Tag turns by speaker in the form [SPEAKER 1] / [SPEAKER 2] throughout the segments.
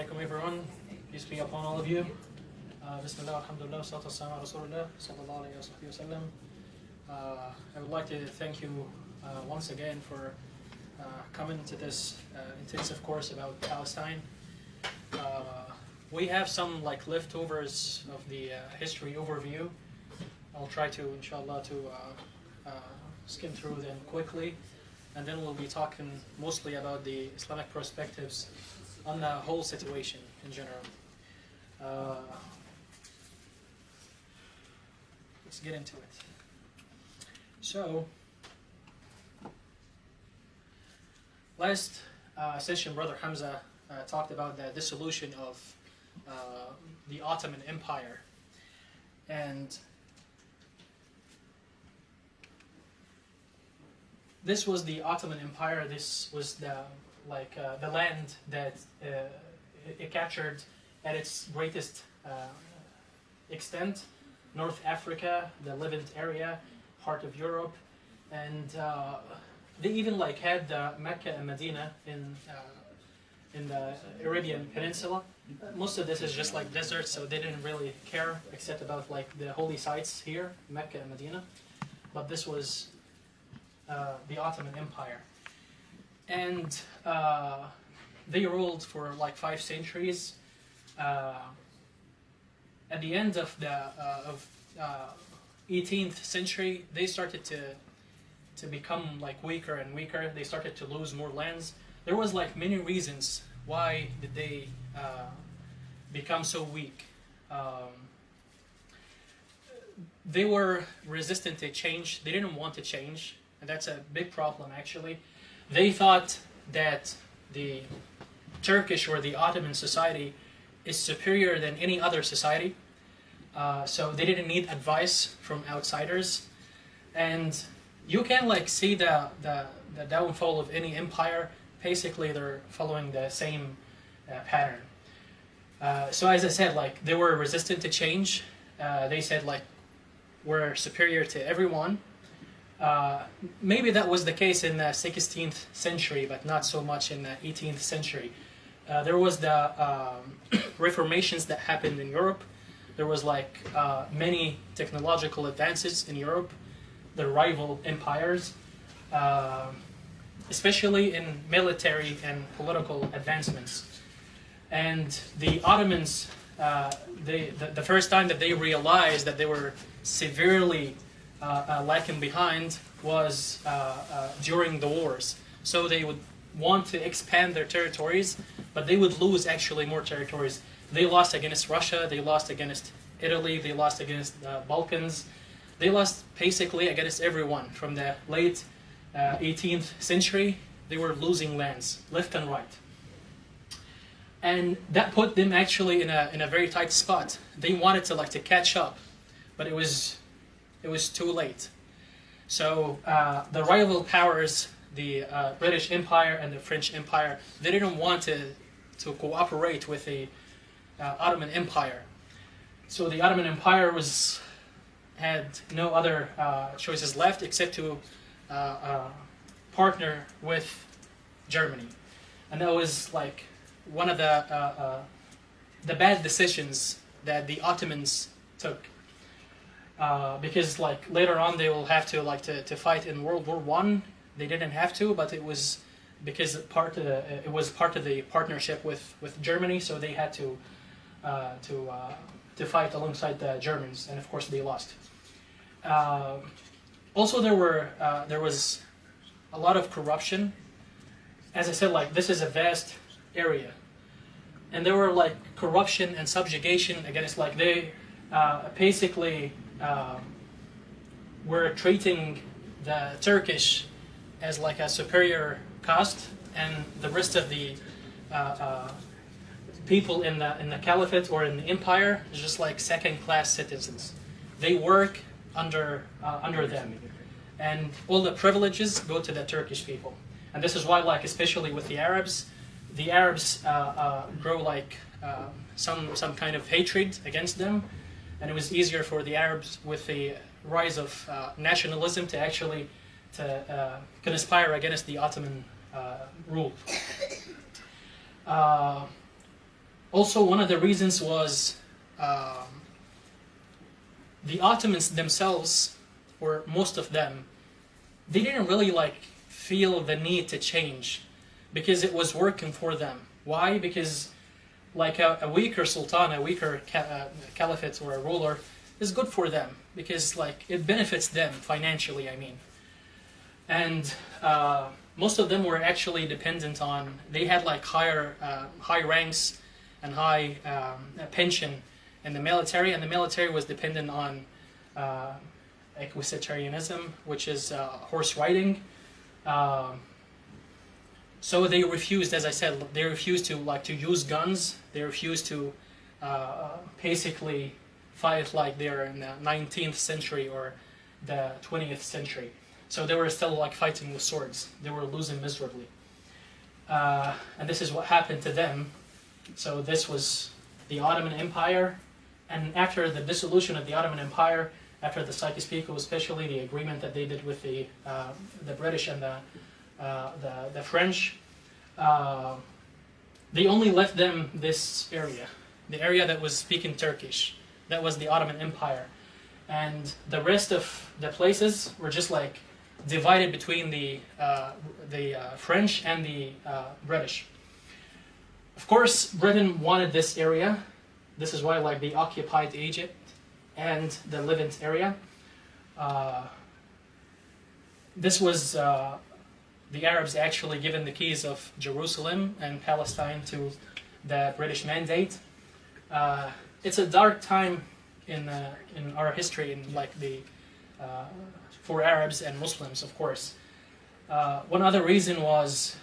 [SPEAKER 1] alaikum everyone. Peace be upon all of you. Bismillah, alhamdulillah, salatu wassalamu ala rasulullah, sallallahu alayhi wa sallam. I would like to thank you once again for coming to this intensive course about Palestine. We have some leftovers of the history overview. I'll try to, inshallah, skim through them quickly, and then we'll be talking mostly about the Islamic perspectives on the whole situation in general. Let's get into it. So, last session, Brother Hamza talked about the dissolution of the Ottoman Empire, and this was the Ottoman Empire. This was the land that it captured at its greatest extent: North Africa, the Levant area, part of Europe, and they even had Mecca and Medina in the Arabian Peninsula. Most of this is just desert, so they didn't really care except about the holy sites here, Mecca and Medina. But this was the Ottoman Empire, and they ruled for 5 centuries. At the end of the 18th century, they started to become weaker and weaker. They started to lose more lands. There was many reasons why did they become so weak. They were resistant to change. They didn't want to change, and that's a big problem actually. They thought that the Turkish or the Ottoman society is superior than any other society, so they didn't need advice from outsiders. And you can see the downfall of any empire. Basically, they're following the same pattern. So as I said, they were resistant to change. They said we're superior to everyone. Maybe that was the case in the 16th century, but not so much in the 18th century. There was the reformations that happened in Europe. There was many technological advances in Europe, the rival empires, especially in military and political advancements. And the Ottomans, the first time that they realized that they were severely lacking behind was during the wars. So they would want to expand their territories, but they would lose actually more territories. They lost against Russia, they lost against Italy, they lost against the Balkans. They lost basically against everyone. From the late 18th century, they were losing lands left and right. And that put them actually in a very tight spot. They wanted to catch up, but it was too late. So the rival powers, the British Empire and the French Empire, they didn't want to cooperate with the Ottoman Empire. So the Ottoman Empire had no other choices left except to partner with Germany, and that was one of the bad decisions that the Ottomans took, because later on they will have to fight in World War I. They didn't have to, but it was because it was part of the partnership with Germany, so they had to fight alongside the Germans, and of course they lost. Also, there was a lot of corruption. As I said, this is a vast area, and there were corruption and subjugation against they basically were treating the Turkish as a superior caste, and the rest of the people in the caliphate or in the empire is just second-class citizens. They work under them, and all the privileges go to the Turkish people. And this is why, especially with the Arabs grow some kind of hatred against them, and it was easier for the Arabs with the rise of nationalism to actually conspire against the Ottoman rule. Also, one of the reasons was the Ottomans themselves, or most of them, they didn't really like feel the need to change because it was working for them. Why? Because like a weaker sultan, a weaker caliphate or a ruler is good for them because like it benefits them financially, I mean. And most of them were actually dependent on, they had like high ranks and high pension in the military, and the military was dependent on equestrianism, which is horse riding. So they refused, as I said, they refused to use guns. They refused to basically fight like they're in the 19th century or the 20th century. So they were still like fighting with swords. They were losing miserably. And this is what happened to them. So this was the Ottoman Empire. And after the dissolution of the Ottoman Empire, after the Sykes-Picot, especially the agreement that they did with the British and the French, they only left them this area, the area that was speaking Turkish. That was the Ottoman Empire. And the rest of the places were just like divided between the French and the British. Of course, Britain wanted this area. This is why like they occupied Egypt and the Levant area. This was the Arabs actually given the keys of Jerusalem and Palestine to the British Mandate. It's a dark time in our history, in like the for Arabs and Muslims, of course. One other reason was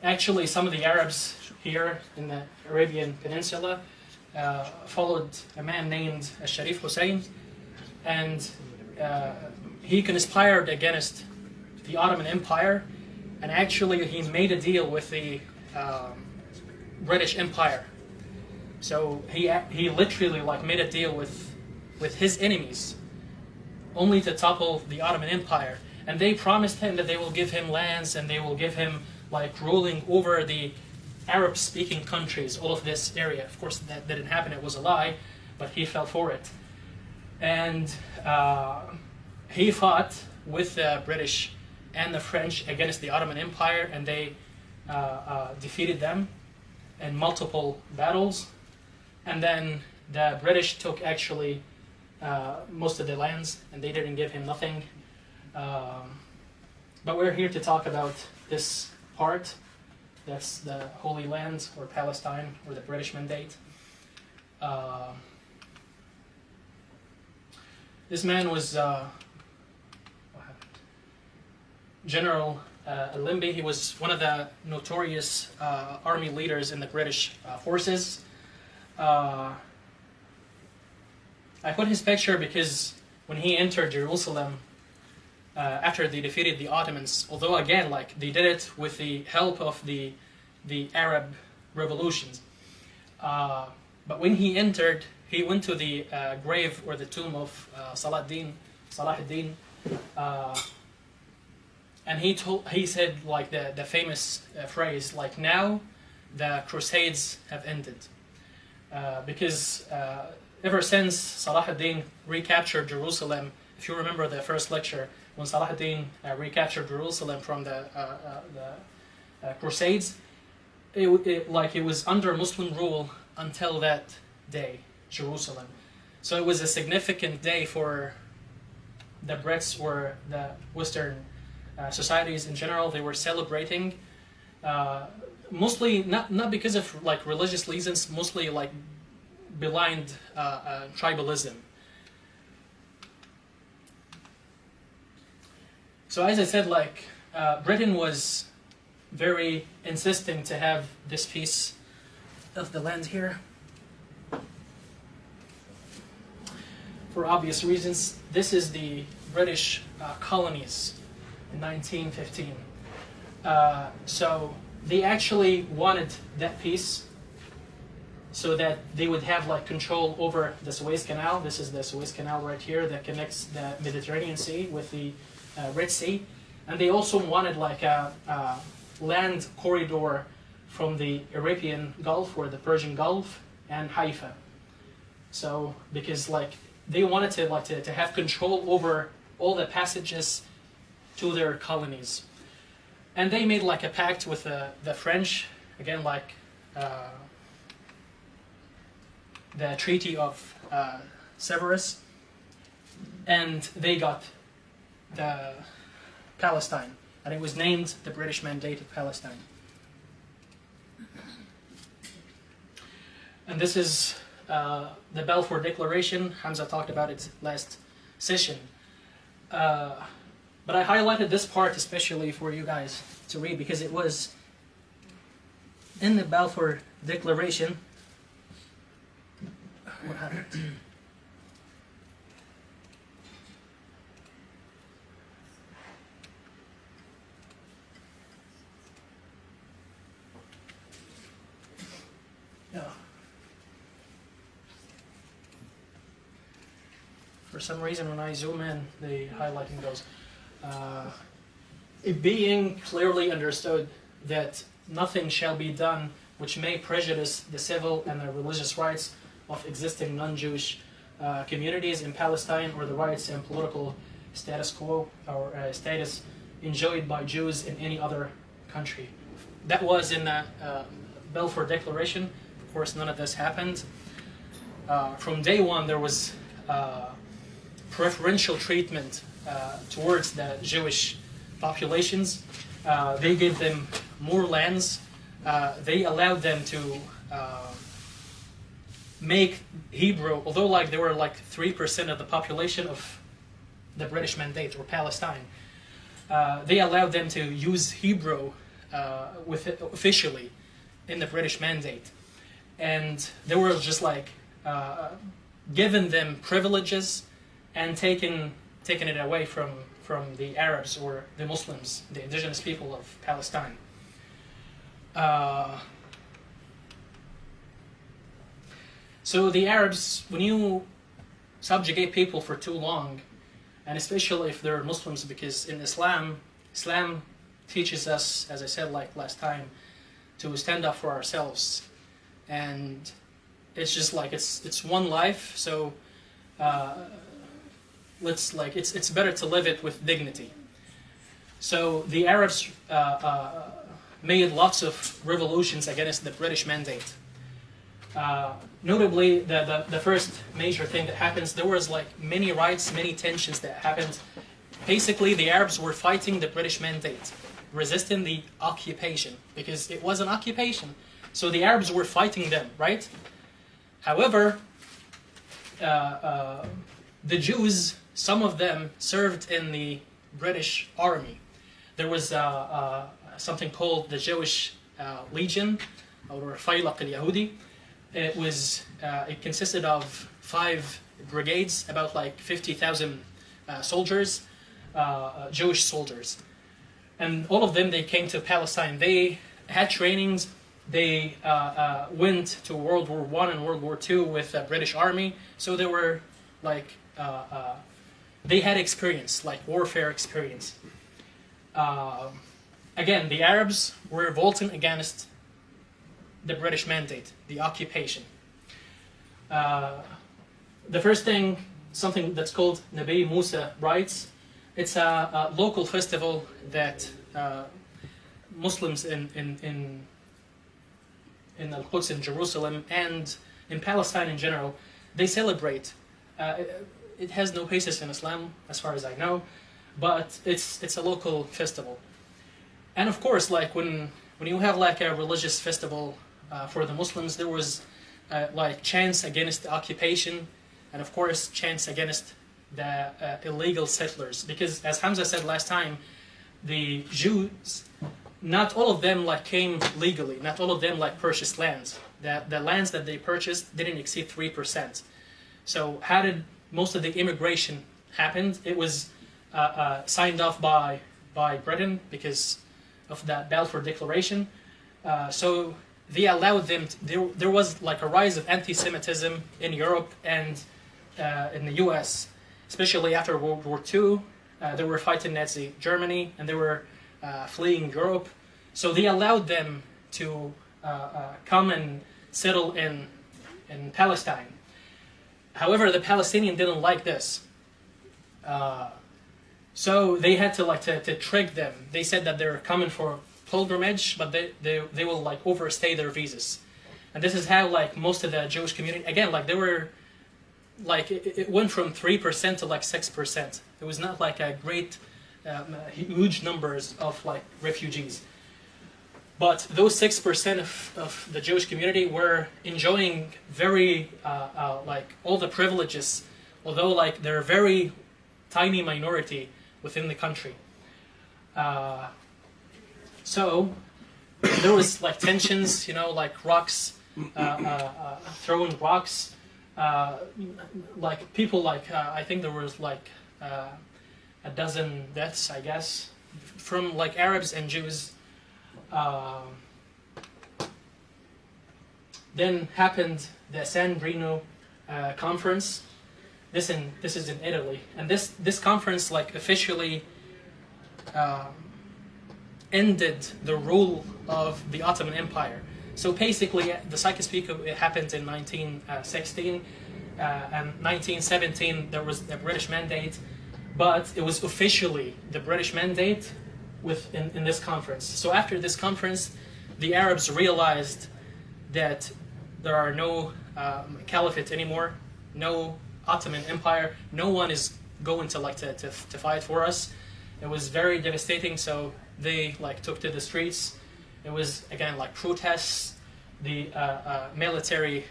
[SPEAKER 1] actually some of the Arabs here in the Arabian Peninsula followed a man named Sharif Hussein, and he conspired against the Ottoman Empire, and actually he made a deal with the British Empire. So he literally like made a deal with his enemies, only to topple the Ottoman Empire. And they promised him that they will give him lands and they will give him like ruling over the Arab-speaking countries, all of this area. Of course, that didn't happen. It was a lie, but he fell for it. And he fought with the British and the French against the Ottoman Empire, and they defeated them in multiple battles. And then the British took actually most of the lands, and they didn't give him nothing. But we're here to talk about this part. That's the Holy Land, or Palestine, or the British Mandate. This man was General Limby. He was one of the notorious army leaders in the British forces. I put his picture because when he entered Jerusalem, after they defeated the Ottomans, although again, like they did it with the help of the Arab revolutions, but when he entered, he went to the grave or the tomb of Salahuddin, and he said like the famous phrase, like, now the Crusades have ended, because ever since Salahuddin recaptured Jerusalem, if you remember the first lecture, when Salahuddin recaptured Jerusalem from the Crusades, it was under Muslim rule until that day, Jerusalem. So it was a significant day for the Brits or the Western societies in general. They were celebrating, mostly not because of like religious reasons, mostly like blind tribalism. So as I said, like Britain was very insisting to have this piece of the land here. For obvious reasons, this is the British colonies in 1915. So they actually wanted that piece so that they would have like control over the Suez Canal. This is the Suez Canal right here that connects the Mediterranean Sea with the Red Sea. And they also wanted like a land corridor from the Arabian Gulf or the Persian Gulf and Haifa. So because like they wanted to have control over all the passages to their colonies, and they made like a pact with the French, again like the Treaty of Severus, and they got the Palestine, and it was named the British Mandate of Palestine. And this is the Balfour Declaration. Hamza talked about it last session. But I highlighted this part especially for you guys to read because it was in the Balfour Declaration. What happened? Yeah. For some reason, when I zoom in, the highlighting goes. It being clearly understood that nothing shall be done which may prejudice the civil and the religious rights of existing non-Jewish communities in Palestine or the rights and political status quo or status enjoyed by Jews in any other country. That was in the Balfour Declaration. Of course, none of this happened. From day one, there was preferential treatment towards the Jewish populations. They gave them more lands. They allowed them to make Hebrew, although like they were like 3% of the population of the British Mandate or Palestine, they allowed them to use Hebrew officially in the British Mandate, and they were just like given them privileges and taken it away from the Arabs or the Muslims, the indigenous people of Palestine. So the Arabs, when you subjugate people for too long, and especially if they're Muslims, because in Islam teaches us, as I said like last time, to stand up for ourselves, and it's just like it's one life, so it's better to live it with dignity. So the Arabs made lots of revolutions against the British Mandate. Notably, the first major thing that happens, there was like many riots, many tensions that happened. Basically, the Arabs were fighting the British Mandate, resisting the occupation, because it was an occupation. So the Arabs were fighting them, right? However, the Jews, some of them served in the British army. There was something called the Jewish Legion, or Faylaq al-Yahudi. It consisted of 5 brigades, about like 50,000 soldiers, Jewish soldiers. And all of them, they came to Palestine. They had trainings. They went to World War I and World War II with the British Army. So they were like, they had experience, like warfare experience. Again, the Arabs were revolting against the British Mandate, the occupation. The first thing, something that's called Nabi Musa Rights. It's a local festival that Muslims in Al-Quds, in Jerusalem, and in Palestine in general, they celebrate. It has no basis in Islam, as far as I know, but it's a local festival. And of course, like when you have like a religious festival for the Muslims, there was like chants against the occupation, and of course chants against the illegal settlers. Because as Hamza said last time, the Jews, not all of them like came legally. Not all of them like purchased lands. The lands that they purchased didn't exceed 3%. So how did most of the immigration happen? It was signed off by Britain because of that Balfour Declaration. So they allowed them. There was like a rise of anti-Semitism in Europe and in the U.S., especially after World War II. They were fighting Nazi Germany and they were fleeing Europe. So they allowed them to come and settle in Palestine. However, the Palestinians didn't like this. So they had to trick them. They said that they're coming for pilgrimage, but they will like overstay their visas. And this is how like most of the Jewish community, again, like they were, like it went from 3% to like 6%. It was not like a great, huge numbers of like refugees. But those 6% of the Jewish community were enjoying very, like all the privileges, although like they're a very tiny minority within the country. So there was like tensions, you know, like rocks, throwing rocks, like people like, I think there was like a dozen deaths, I guess, from like Arabs and Jews. Then happened the San Reno conference. This is in Italy, and this conference like officially ended the rule of the Ottoman Empire. So basically, the Psychospika, it happened in 1916, and 1917 there was the British Mandate, but it was officially the British Mandate in this conference. So after this conference, the Arabs realized that there are no caliphate anymore, no Ottoman Empire. No one is going to fight for us. It was very devastating. So they like took to the streets. It was again like protests. The military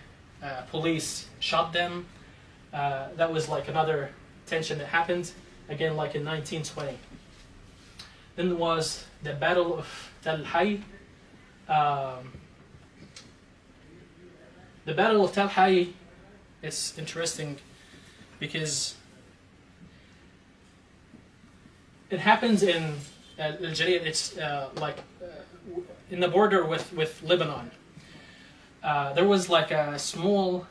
[SPEAKER 1] police shot them. That was like another tension that happened again, like in 1920. Then there was the Battle of Tel Hai. The Battle of Tel Hai is interesting because it happens in Algeria. It's like in the border with Lebanon. There was like a small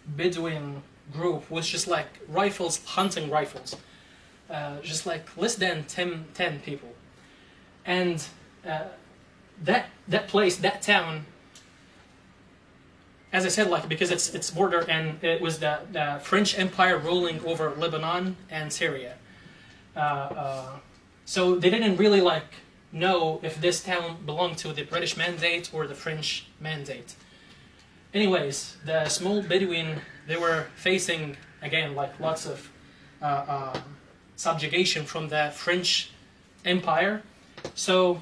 [SPEAKER 1] Bedouin group with just like rifles, hunting rifles, just like less than 10 people. And that place, that town, as I said, like because it's border, and it was the French Empire ruling over Lebanon and Syria. So they didn't really like know if this town belonged to the British Mandate or the French Mandate. Anyways, the small Bedouin, they were facing again like lots of subjugation from the French Empire. So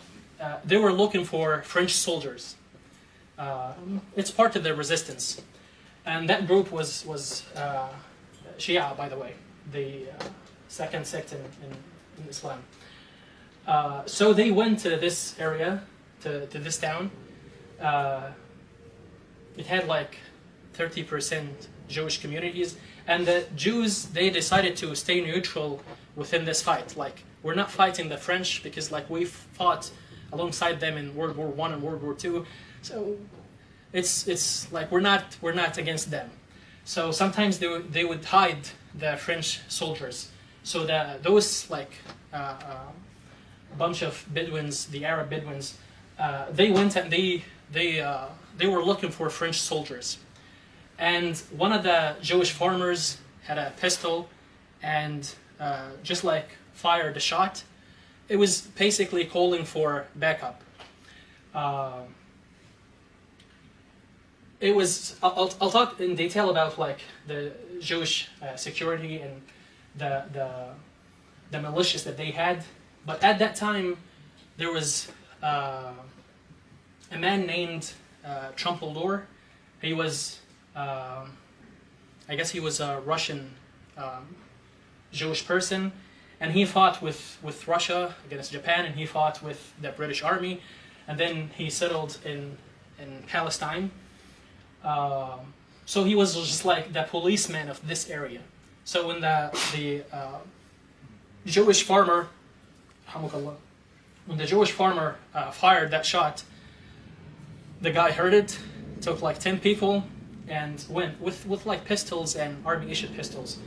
[SPEAKER 1] they were looking for French soldiers. It's part of their resistance, and that group was Shia, by the way, the second sect in Islam. So they went to this area, to this town. It had like 30% Jewish communities, and the Jews, they decided to stay neutral within this fight. Like, we're not fighting the French because like we fought alongside them in World War I and World War II. So it's like we're not against them. So sometimes they would hide the French soldiers. So those like bunch of Bedouins, the Arab Bedouins, they went and they were looking for French soldiers. And one of the Jewish farmers had a pistol and just like fired a shot. It was basically calling for backup. It was. I'll talk in detail about like the Jewish security and the militias that they had. But at that time, there was a man named Trumpeldor. He was, I guess he was a Russian Jewish person, and he fought with Russia against Japan, and he fought with the British Army, and then he settled in Palestine. So he was just like the policeman of this area. So when the Jewish farmer, when the Jewish farmer fired that shot, the guy heard it, took like 10 people, and went with like pistols and army-issued pistols.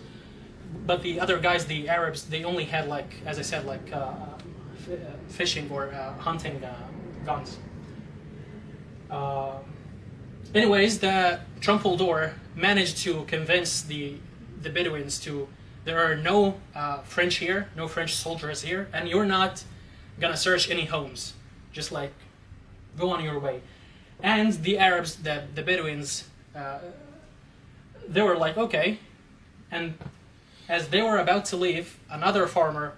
[SPEAKER 1] But the other guys, the Arabs, they only had like, as I said, like fishing or hunting guns. Anyways, the Trumpeldor managed to convince the Bedouins to, there are no French here, no French soldiers here, and you're not gonna search any homes. Just like, go on your way. And the Arabs, the Bedouins, they were like, okay. And as they were about to leave, another farmer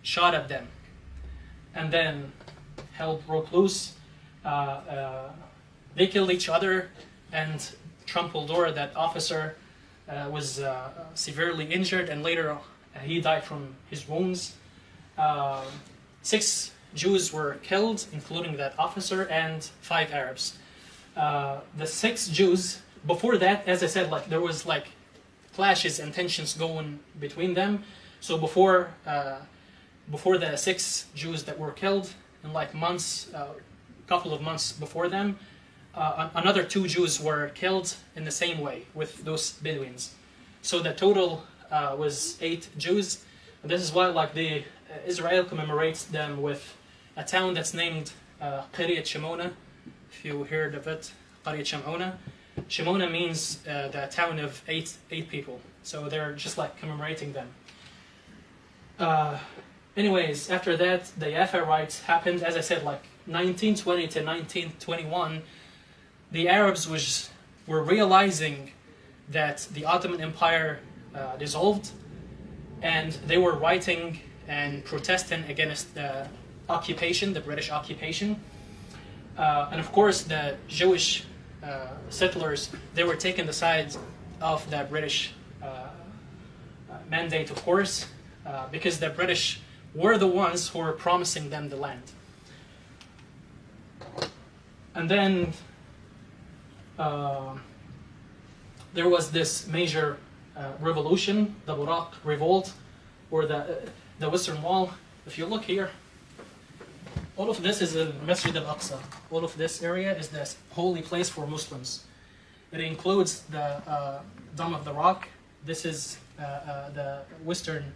[SPEAKER 1] shot at them. And then hell broke loose. They killed each other, and Trumpeldor, that officer, was severely injured, and later he died from his wounds. 6 Jews were killed, including that officer, and 5 Arabs. The 6 Jews, before that, as I said, like there was like clashes and tensions going between them. So before the 6 Jews that were killed, in like months, couple of months before them, another 2 Jews were killed in the same way with those Bedouins. So the total was 8 Jews. And this is why like Israel commemorates them with a town that's named Qaryat Shimona. If you heard of it, Qaryat Shimona. Shimona means the town of 8 people. So they're just like commemorating them. Anyways, after that, the Yafa riots happened. As I said, like 1920 to 1921, the Arabs were realizing that the Ottoman Empire dissolved, and they were writing and protesting against the occupation, the British occupation. And of course, the Jewish settlers, they were taking the side of the British mandate, of course, because the British were the ones who were promising them the land. And then there was this major revolution, the Buraq revolt, or the Western Wall. If you look here, all of this is in Masjid al-Aqsa. All of this area is this holy place for Muslims. It includes the Dome of the Rock. This is the Western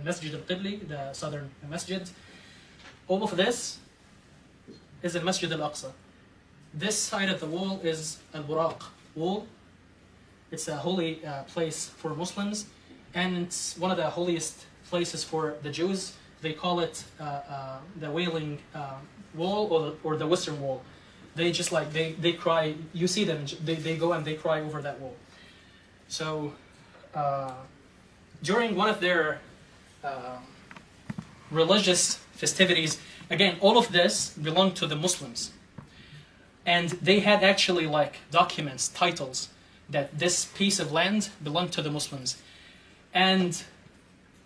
[SPEAKER 1] Masjid al-Qibli, the southern masjid. All of this is in Masjid al-Aqsa. This side of the wall is al-Buraq wall. It's a holy place for Muslims, and it's one of the holiest places for the Jews. They call it the Wailing Wall or the Western Wall. They just like, they cry, you see them, they go and they cry over that wall. So during one of their religious festivities, again, all of this belonged to the Muslims. And they had actually like documents, titles, that this piece of land belonged to the Muslims. And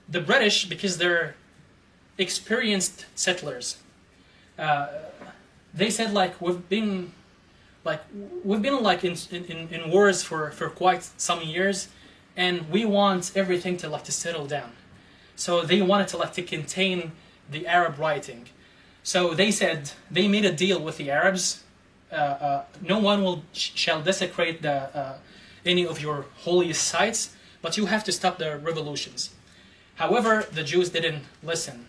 [SPEAKER 1] the British, because they're experienced settlers, they said like we've been in wars for quite some years, and we want everything to like to settle down. So they wanted to like to contain the Arab rioting. So they said they made a deal with the Arabs. No one shall desecrate any of your holiest sites, but you have to stop the revolutions. However, the Jews didn't listen,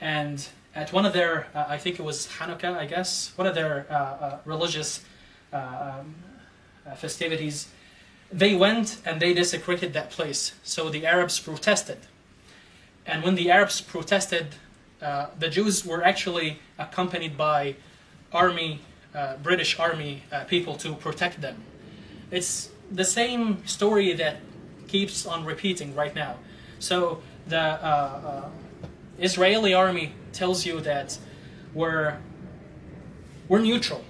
[SPEAKER 1] and at one of their, I think it was Hanukkah, I guess, one of their religious festivities, they went and they desecrated that place. So the Arabs protested, and when the Arabs protested, the Jews were actually accompanied by British army people to protect them. It's the same story that keeps on repeating right now. So the Israeli army tells you that we're neutral,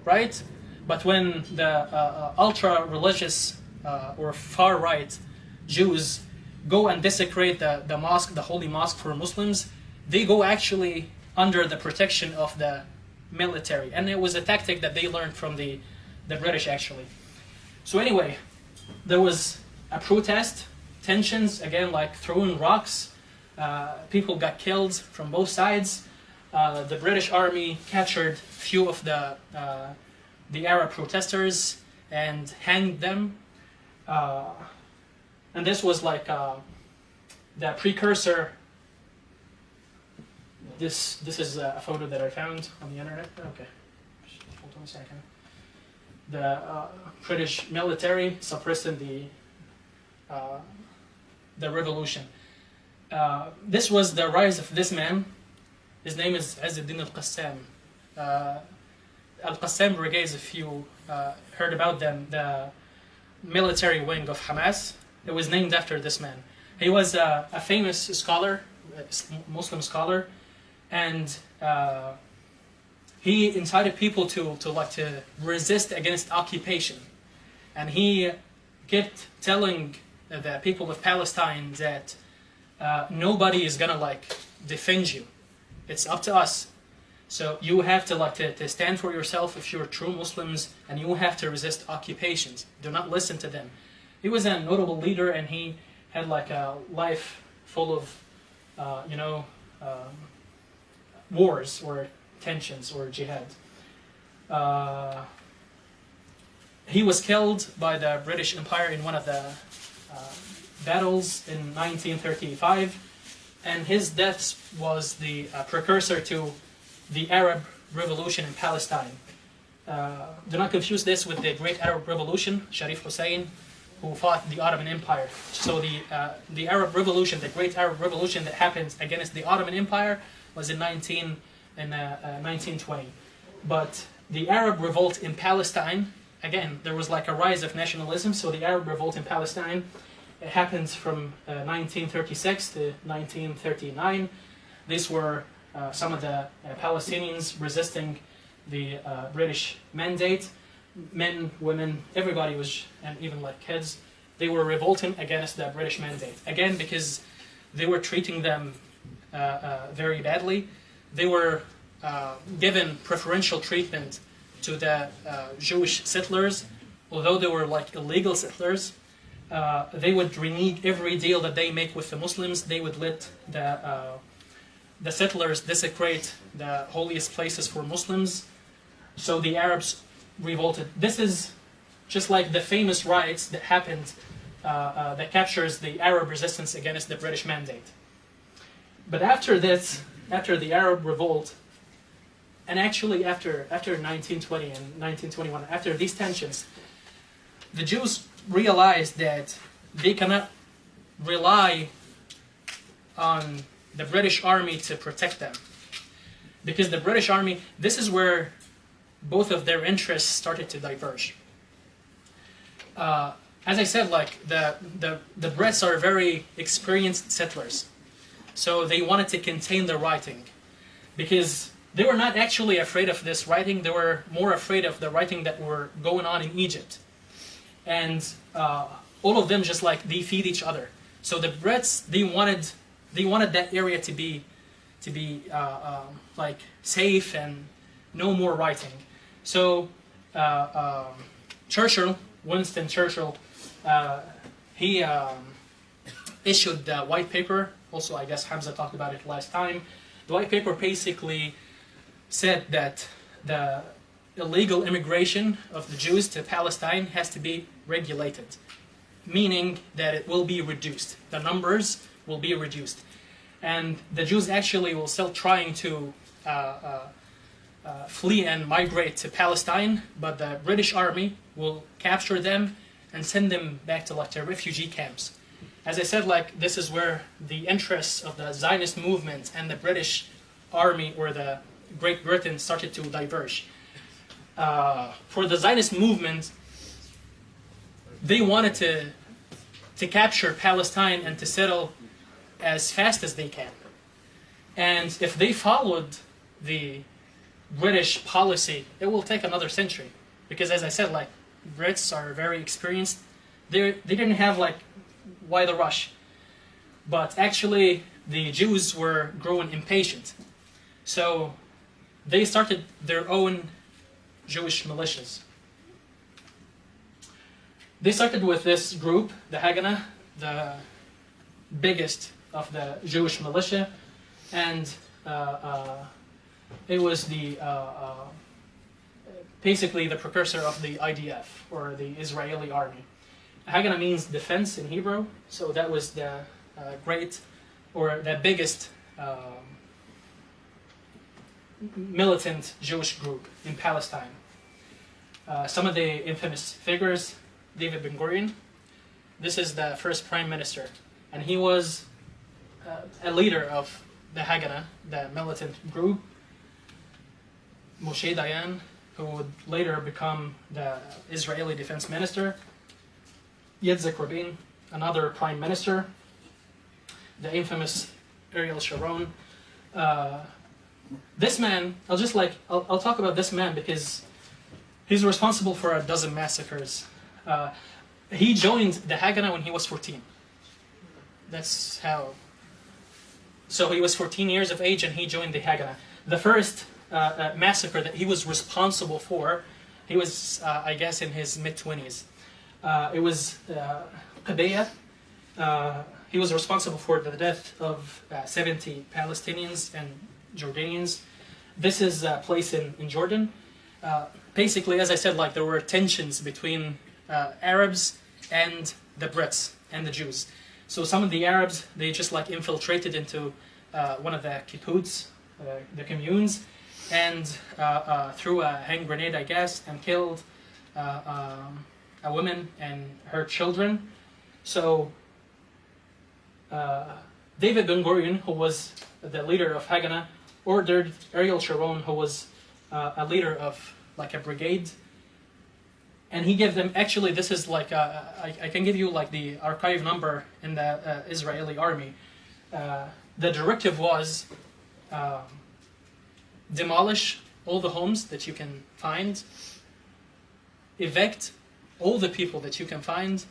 [SPEAKER 1] right? But when the ultra-religious or far-right Jews go and desecrate the mosque, the holy mosque for Muslims, they go actually under the protection of the military. And it was a tactic that they learned from the British, actually. So anyway, there was a protest, tensions, again, like throwing rocks. People got killed from both sides. The British army captured a few of the Arab protesters and hanged them. And this was like the precursor. This is a photo that I found on the internet. Okay, hold on a second. the British military suppressing the revolution. This was the rise of this man. His name is Izz-ad-Din al-Qassam. Al-Qassam Brigades, if you heard about them, the military wing of Hamas, it was named after this man. He was a famous scholar, Muslim scholar, and he incited people to resist against occupation. And he kept telling the people of Palestine that nobody is gonna defend you. It's up to us. So you have to stand for yourself if you're true Muslims, and you have to resist occupations. Do not listen to them. He was a notable leader, and he had a life full of, wars or tensions or jihad. He was killed by the British Empire in one of the battles in 1935, and his death was the precursor to the Arab Revolution in Palestine. Do not confuse this with the Great Arab Revolution, Sharif Hussein, who fought the Ottoman Empire. So the Arab Revolution, the Great Arab Revolution that happened against the Ottoman Empire was in 1920. But the Arab Revolt in Palestine, again, there was a rise of nationalism, so the Arab Revolt in Palestine, it happened from 1936 to 1939. These were some of the Palestinians resisting the British mandate. Men, women, everybody was, and even kids, they were revolting against the British mandate. Again, because they were treating them very badly. They were given preferential treatment to the Jewish settlers, although they were illegal settlers. They would renege every deal that they make with the Muslims. They would let the settlers desecrate the holiest places for Muslims. So the Arabs revolted. This is just like the famous riots that happened that captures the Arab resistance against the British mandate. But after this, after the Arab revolt, and actually after 1920 and 1921, after these tensions, the Jews realized that they cannot rely on the British army to protect them. Because the British army, this is where both of their interests started to diverge. As I said, the Brits are very experienced settlers. So they wanted to contain the rioting. Because they were not actually afraid of this rioting, they were more afraid of the rioting that were going on in Egypt. And all of them just they feed each other. So the Brits, they wanted that area to be safe and no more rioting. So Winston Churchill, he issued the white paper. Also, I guess Hamza talked about it last time. The white paper basically said that the illegal immigration of the Jews to Palestine has to be regulated, meaning that it will be reduced. The numbers will be reduced. And the Jews actually will still trying to flee and migrate to Palestine, but the British army will capture them and send them back to to refugee camps. As I said, this is where the interests of the Zionist movement and the British army or the Great Britain started to diverge. For the Zionist movement, they wanted to capture Palestine and to settle as fast as they can. And if they followed the British policy, it will take another century. Because as I said, Brits are very experienced. They didn't have why the rush. But actually, the Jews were growing impatient. So they started their own Jewish militias. They started with this group, the Haganah, the biggest of the Jewish militia, and it was basically the precursor of the IDF, or the Israeli army. Haganah means defense in Hebrew, so that was the biggest militant Jewish group in Palestine. Some of the infamous figures, David Ben-Gurion. This is the first prime minister, and he was a leader of the Haganah, the militant group. Moshe Dayan, who would later become the Israeli defense minister. Yitzhak Rabin, another prime minister. The infamous Ariel Sharon. This man, I'll talk about this man because he's responsible for a dozen massacres. He joined the Haganah when he was 14. That's how. So he was 14 years of age and he joined the Haganah. The first massacre that he was responsible for, he was, I guess, in his mid-20s. It was Qadiyah. He was responsible for the death of 70 Palestinians and Jordanians. This is a place in Jordan. Basically, as I said, like there were tensions between Arabs and the Brits and the Jews. So some of the Arabs, they just like infiltrated into one of the kibbutz, the communes, and threw a hand grenade, I guess, and killed a woman and her children. So David Ben-Gurion, who was the leader of Haganah, ordered Ariel Sharon, who was a leader of like a brigade, and he gave them, actually this is like, I can give you like the archive number in the Israeli army. The directive was demolish all the homes that you can find, evict all the people that you can find,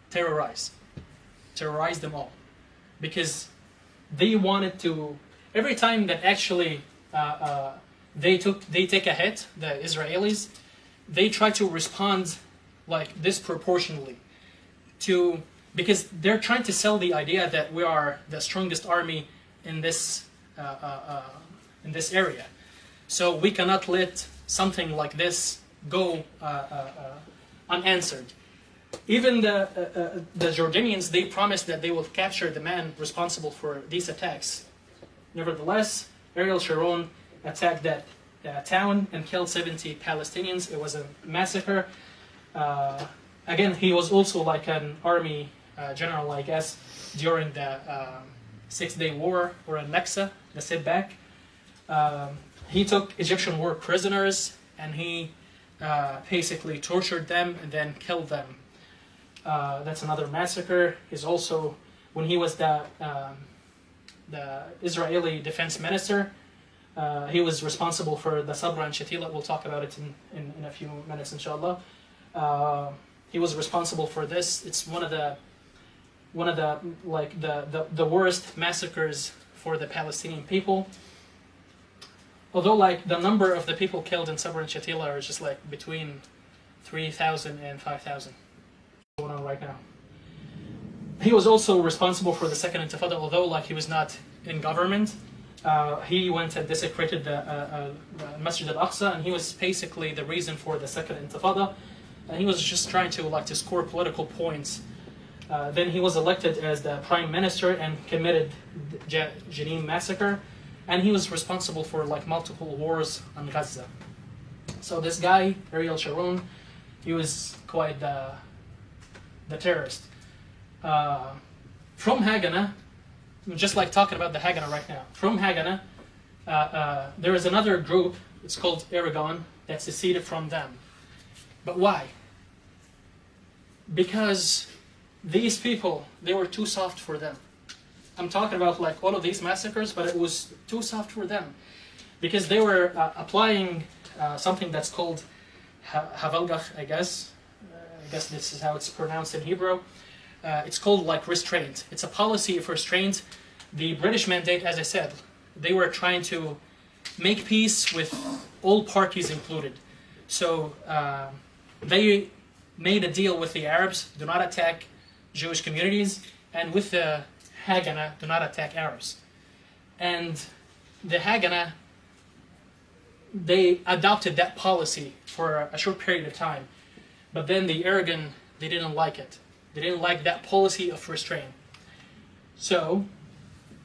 [SPEAKER 1] terrorize them all, because they wanted to, every time that actually they take a hit, the Israelis, they try to respond like disproportionately because they're trying to sell the idea that we are the strongest army in this area. So we cannot let something like this go unanswered. Even the Jordanians, they promised that they will capture the man responsible for these attacks. Nevertheless, Ariel Sharon attacked that town and killed 70 Palestinians. It was a massacre. Again, he was also like an army general, I guess, during the 6-Day War or Al-Naksa, the setback. He took Egyptian war prisoners and he basically tortured them and then killed them. That's another massacre. He's also, when he was the Israeli defense minister, he was responsible for the Sabra and Shatila. We'll talk about it in a few minutes, inshallah. He was responsible for this. It's one of the worst massacres for the Palestinian people. Although like the number of the people killed in Sabra and Shatila are just like between 3,000 and 5,000. Going on right now. He was also responsible for the Second Intifada, although like he was not in government. He went and desecrated the Masjid al-Aqsa, and he was basically the reason for the Second Intifada. And he was just trying to score political points. Then he was elected as the prime minister and committed the Jenin massacre, and he was responsible for like multiple wars on Gaza. So this guy, Ariel Sharon, he was quite the terrorist. From Haganah, just like talking about the Haganah right now. From Haganah, there is another group, it's called Aragon, that seceded from them. But why? Because these people, they were too soft for them. I'm talking about like all of these massacres, but it was too soft for them. Because they were applying something that's called Havalgach, I guess. I guess this is how it's pronounced in Hebrew. It's called like restraint. It's a policy of restraint. The British mandate, as I said, they were trying to make peace with all parties included. So they made a deal with the Arabs, do not attack Jewish communities, and with the Haganah, do not attack Arabs. And the Haganah, they adopted that policy for a short period of time. But then the Aragon, they didn't like it. They didn't like that policy of restraint. So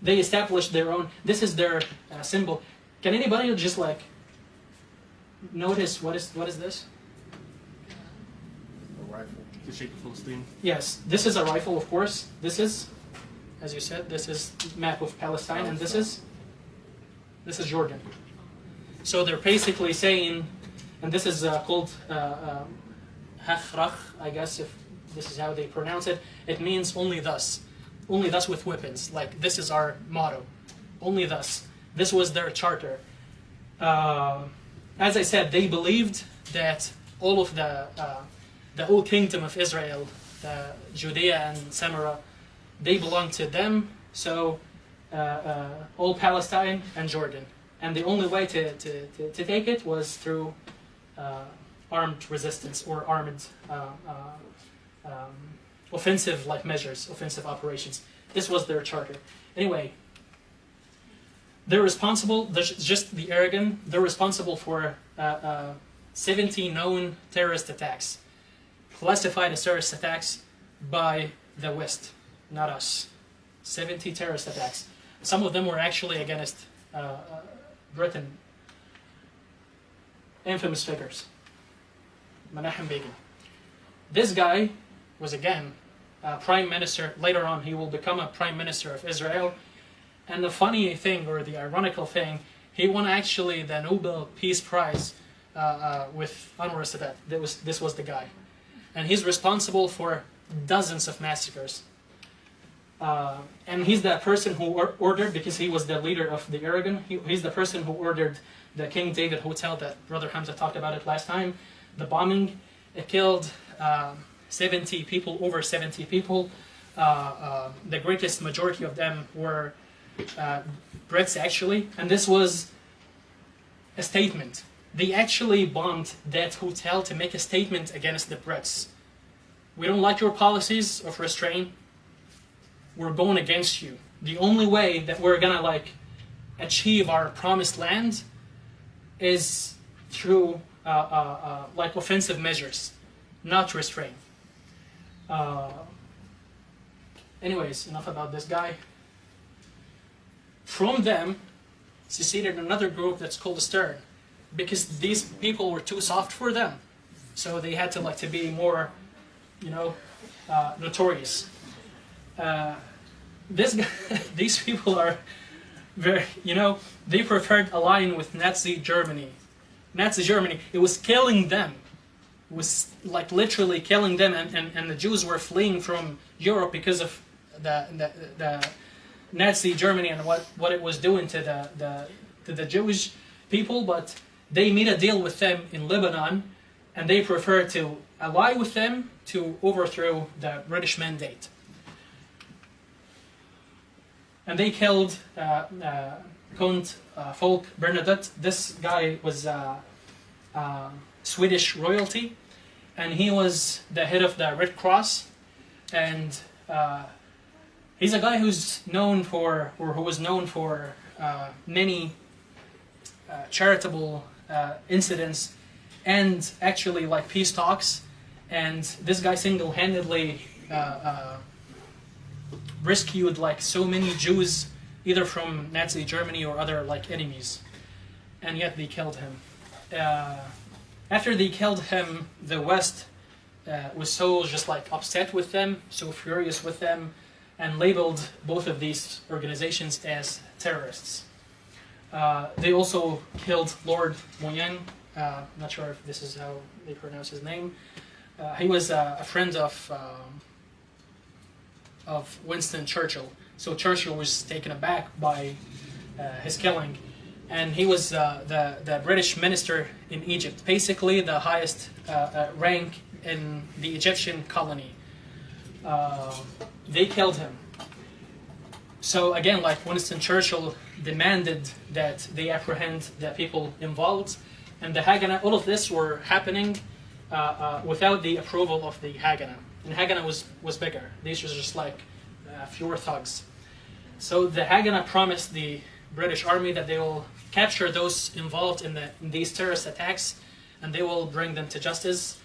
[SPEAKER 1] they established their own, this is their symbol. Can anybody just like notice what is this?
[SPEAKER 2] A rifle. The shape of Palestine.
[SPEAKER 1] Yes, this is a rifle, of course. This is, as you said, this is map of Palestine, and this is Jordan. So they're basically saying, and this is called Hakhrach, I guess, if this is how they pronounce it. It means only thus with weapons. Like, this is our motto, only thus. This was their charter. As I said, they believed that all of the old kingdom of Israel, Judea and Samaria, they belonged to them. So all Palestine and Jordan. And the only way to take it was through armed resistance or armed offensive measures, offensive operations. This was their charter. Anyway, they're responsible, just the Aragon, they're responsible for 70 known terrorist attacks, classified as terrorist attacks by the West, not us. 70 terrorist attacks. Some of them were actually against Britain. Infamous figures. Menachem Begin. This guy was again prime minister. Later on, he will become a prime minister of Israel. And the funny thing, or the ironical thing, he won actually the Nobel Peace Prize with Anwar Sadat. This was the guy. And he's responsible for dozens of massacres. And he's the person who ordered, because he was the leader of the Aragon, he's the person who ordered the King David Hotel that Brother Hamza talked about it last time. The bombing, it killed 70 people, over 70 people. The greatest majority of them were Brits, actually. And this was a statement. They actually bombed that hotel to make a statement against the Brits. We don't like your policies of restraint. We're going against you. The only way that we're gonna achieve our promised land is through offensive measures, not restraint. Anyways, enough about this guy. From them, seceded another group that's called the Stern, because these people were too soft for them, so they had to be more, notorious. These people are very, they preferred allying with Nazi Germany. Nazi Germany, it was killing them. It was literally killing them, and the Jews were fleeing from Europe because of the Nazi Germany and what it was doing to the Jewish people. But they made a deal with them in Lebanon, and they preferred to ally with them to overthrow the British mandate. And they killed Count Folk Bernadotte. This guy was Swedish royalty, and he was the head of the Red Cross. And he's a guy who's known for, or who was known for, many charitable incidents and actually peace talks. And this guy single-handedly rescued so many Jews, either from Nazi Germany or other enemies, and yet they killed him. After they killed him, the West was so just upset with them, so furious with them, and labeled both of these organizations as terrorists. They also killed Lord Moyen. Not sure if this is how they pronounce his name. He was a friend of Winston Churchill. So Churchill was taken aback by his killing. And he was the British minister in Egypt, basically the highest rank in the Egyptian colony. They killed him. So again, Winston Churchill demanded that they apprehend the people involved. And the Haganah, all of this were happening without the approval of the Haganah. And Haganah was bigger. These were just fewer thugs. So the Haganah promised the British army that they will capture those involved in these terrorist attacks, and they will bring them to justice.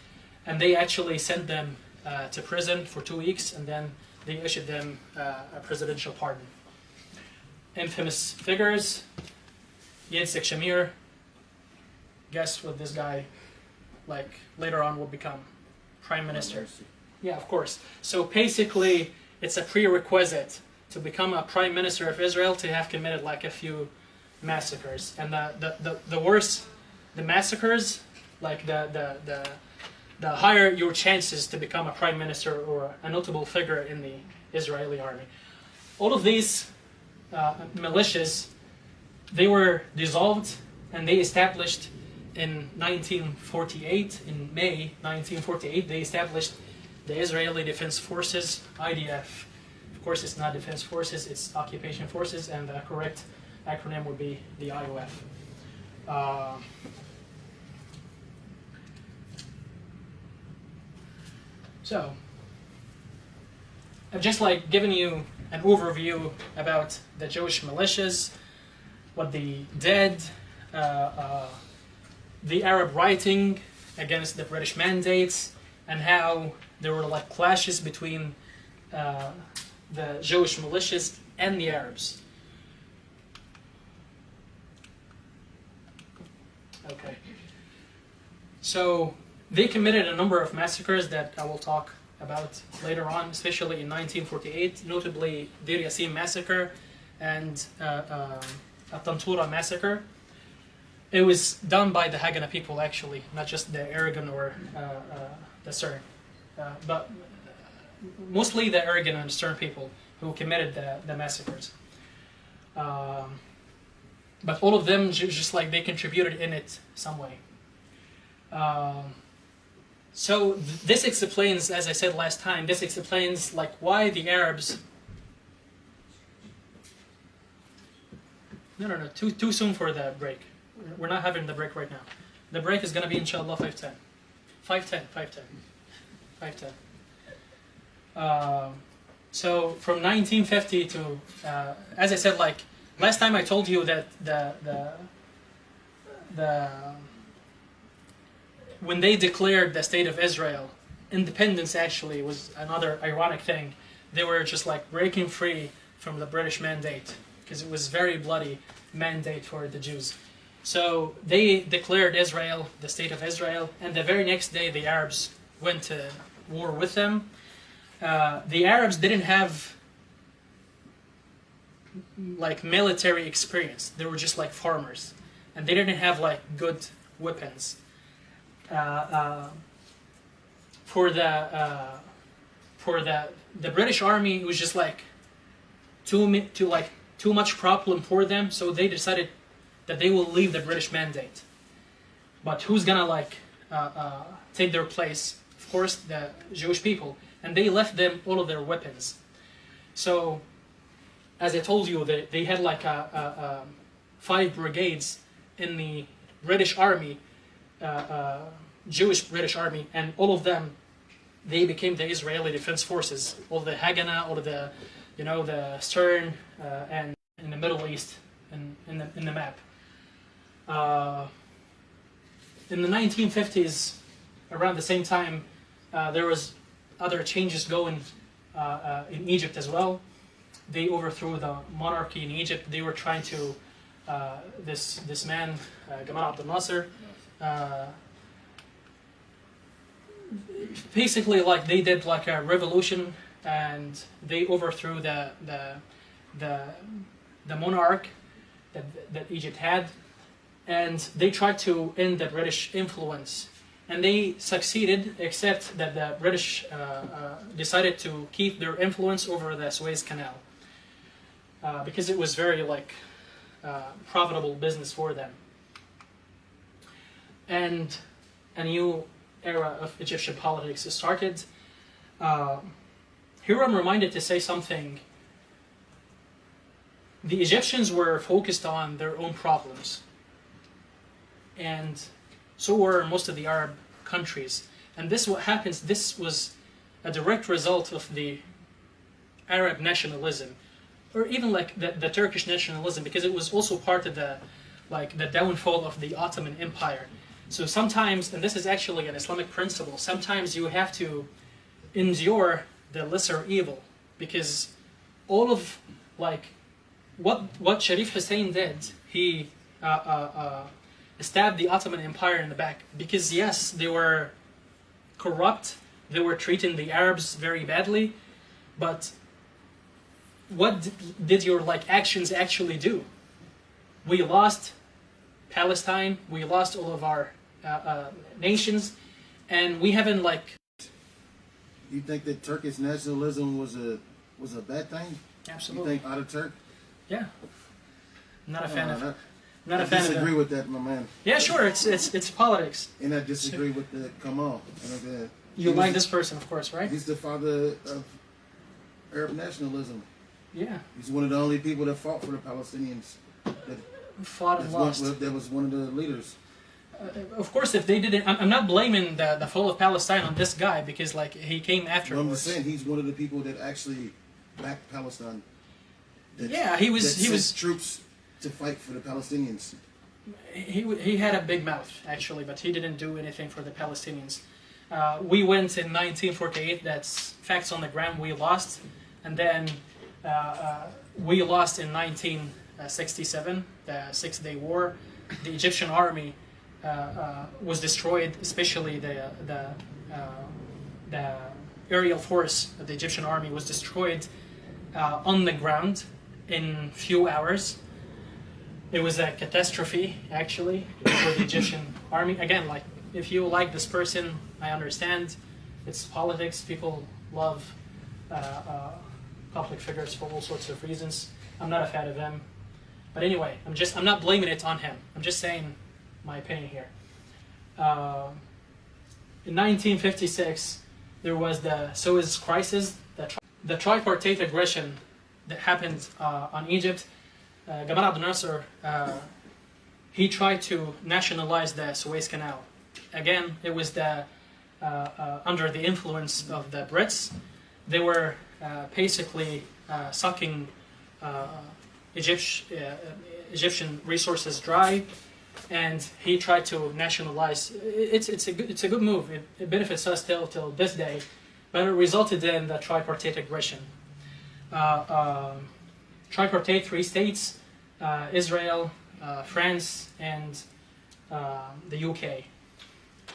[SPEAKER 1] And they actually sent them to prison for 2 weeks, and then they issued them a presidential pardon. Infamous figures: Yitzhak Shamir, guess what this guy, like, later on will become? Prime Minister. Yeah, of course. So basically, it's a prerequisite to become a Prime Minister of Israel to have committed like a few massacres. And the worse the massacres, like the higher your chances to become a Prime Minister or a notable figure in the Israeli army. All of these militias, they were dissolved and they established in 1948, in May 1948, they established the Israeli Defense Forces, IDF. Of course, it's not Defense Forces, it's Occupation Forces, and the correct acronym would be the IOF. So, I've just like given you an overview about the Jewish militias, what they did, the Arab writing against the British mandates, and how there were like clashes between the Jewish militias and the Arabs. Okay. So they committed a number of massacres that I will talk about later on, especially in 1948, notably Deir Yassin massacre and Tantura massacre. It was done by the Haganah people, actually, not just the Aragon or the Stern, but mostly the Aragon and Stern people who committed the massacres. But all of them, just like they contributed in it some way. So this explains, as I said last time, this explains like why the Arabs. No, too soon for the break. We're not having the break right now. The break is going to be inshallah 5:10. 5:10. So from 1950 to, as I said, like last time I told you that the when they declared the state of Israel, independence actually was another ironic thing. They were just like breaking free from the British mandate because it was very bloody mandate for the Jews. So they declared Israel, the state of Israel, and the very next day the Arabs went to war with them. The Arabs didn't have like military experience. They were just like farmers, and they didn't have like good weapons. For the British army, it was just like too much problem for them. So they decided that they will leave the British mandate. But who's gonna like take their place? Of course, the Jewish people, and they left them all of their weapons. So, as I told you, they had like 5 brigades in the British army, Jewish British army, and all of them, they became the Israeli Defense Forces. All the Haganah, all of the, the Stern, and in the Middle East, in the map. In the 1950s, around the same time, there was other changes going in Egypt as well. They overthrew the monarchy in Egypt. They were trying to, this man, Gamal Abdel Nasser, basically like they did like a revolution and they overthrew the monarch that Egypt had, and they tried to end the British influence, and they succeeded, except that the British decided to keep their influence over the Suez Canal because it was very like profitable business for them. And a new era of Egyptian politics started. Here I'm reminded to say something. The Egyptians were focused on their own problems, and so were most of the Arab countries. And this what happens. This was a direct result of the Arab nationalism, or even like the Turkish nationalism, because it was also part of the downfall of the Ottoman Empire. So sometimes, and this is actually an Islamic principle, sometimes you have to endure the lesser evil, because all of like what Sharif Hussein did, he stabbed the Ottoman Empire in the back because yes, they were corrupt, they were treating the Arabs very badly, but what did your like actions actually do? We lost Palestine, we lost all of our nations, and we haven't like.
[SPEAKER 3] You think that Turkish nationalism was a bad thing?
[SPEAKER 1] Absolutely.
[SPEAKER 3] You think Ataturk?
[SPEAKER 1] Yeah. I'm not a fan of.
[SPEAKER 3] I disagree with that, my man.
[SPEAKER 1] Yeah, sure. It's politics.
[SPEAKER 3] And I disagree with the Kamal.
[SPEAKER 1] You like this person, of course, right?
[SPEAKER 3] He's the father of Arab nationalism.
[SPEAKER 1] Yeah.
[SPEAKER 3] He's one of the only people that fought for the Palestinians.
[SPEAKER 1] Fought and lost.
[SPEAKER 3] That was one of the leaders.
[SPEAKER 1] Of course, if they didn't, I'm not blaming the fall of Palestine on this guy because like he came afterwards.
[SPEAKER 3] I'm just saying he's one of the people that actually backed Palestine.
[SPEAKER 1] Yeah, he was
[SPEAKER 3] troops to fight for the Palestinians.
[SPEAKER 1] He had a big mouth actually, but he didn't do anything for the Palestinians. We went in 1948. That's facts on the ground. We lost, and then we lost in 1967, the 6-Day War. The Egyptian army was destroyed, especially the aerial force of the Egyptian army was destroyed on the ground in few hours. It was a catastrophe, actually, for the Egyptian army. Again, like, if you like this person, I understand. It's politics. People love public figures for all sorts of reasons. I'm not a fan of them. But anyway, I'm not blaming it on him. I'm just saying my opinion here. In 1956, there was the Suez Crisis, the tripartite aggression that happened on Egypt. Gamal Abdel Nasser, he tried to nationalize the Suez Canal. Again, it was under the influence of the Brits. They were basically sucking Egyptian resources dry, and he tried to nationalize. It's a good move. It benefits us till this day, but it resulted in the tripartite aggression. Tripartite, 3 states, Israel, France, and the UK.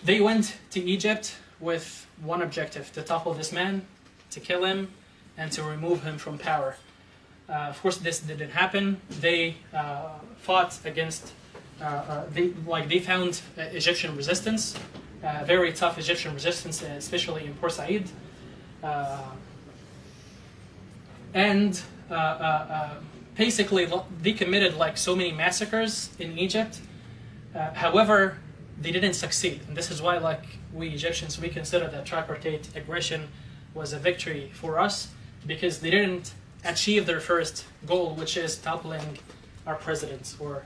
[SPEAKER 1] They went to Egypt with one objective: to topple this man, to kill him, and to remove him from power. Of course, this didn't happen. They fought against. They found Egyptian resistance, very tough Egyptian resistance, especially in Port Said, and basically they committed like so many massacres in Egypt. However, they didn't succeed, and this is why, like, we Egyptians, we consider that tripartite aggression was a victory for us, because they didn't achieve their first goal, which is toppling our president, or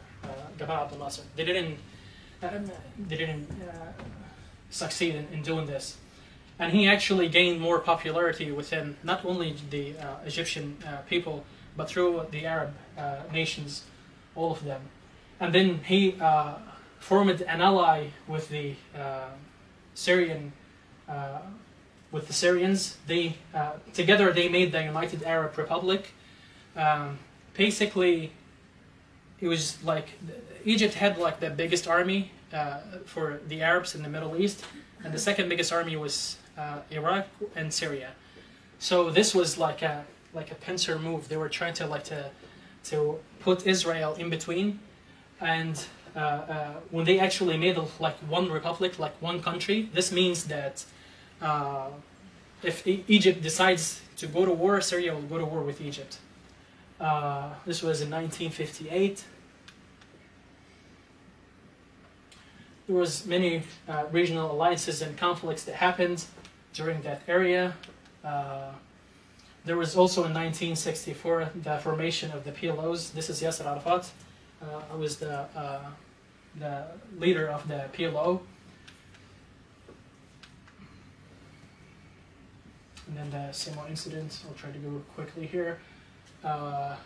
[SPEAKER 1] Gamal Abdel Nasser. They didn't succeed in doing this, and he actually gained more popularity within not only the Egyptian people, but through the Arab nations, all of them. And then he formed an ally with the Syrians. They together they made the United Arab Republic. Basically, it was like Egypt had like the biggest army for the Arabs in the Middle East, and the second biggest army was Iraq and Syria. So this was like a pincer move. They were trying to put Israel in between, and when they actually made like one republic, like one country, this means that if Egypt decides to go to war, Syria will go to war with Egypt. This was in 1958. There was many regional alliances and conflicts that happened during that area. There was also in 1964 the formation of the PLOs. This is Yasser Arafat. I was the leader of the PLO. And then the Seymour incident. I'll try to go quickly here. Okay.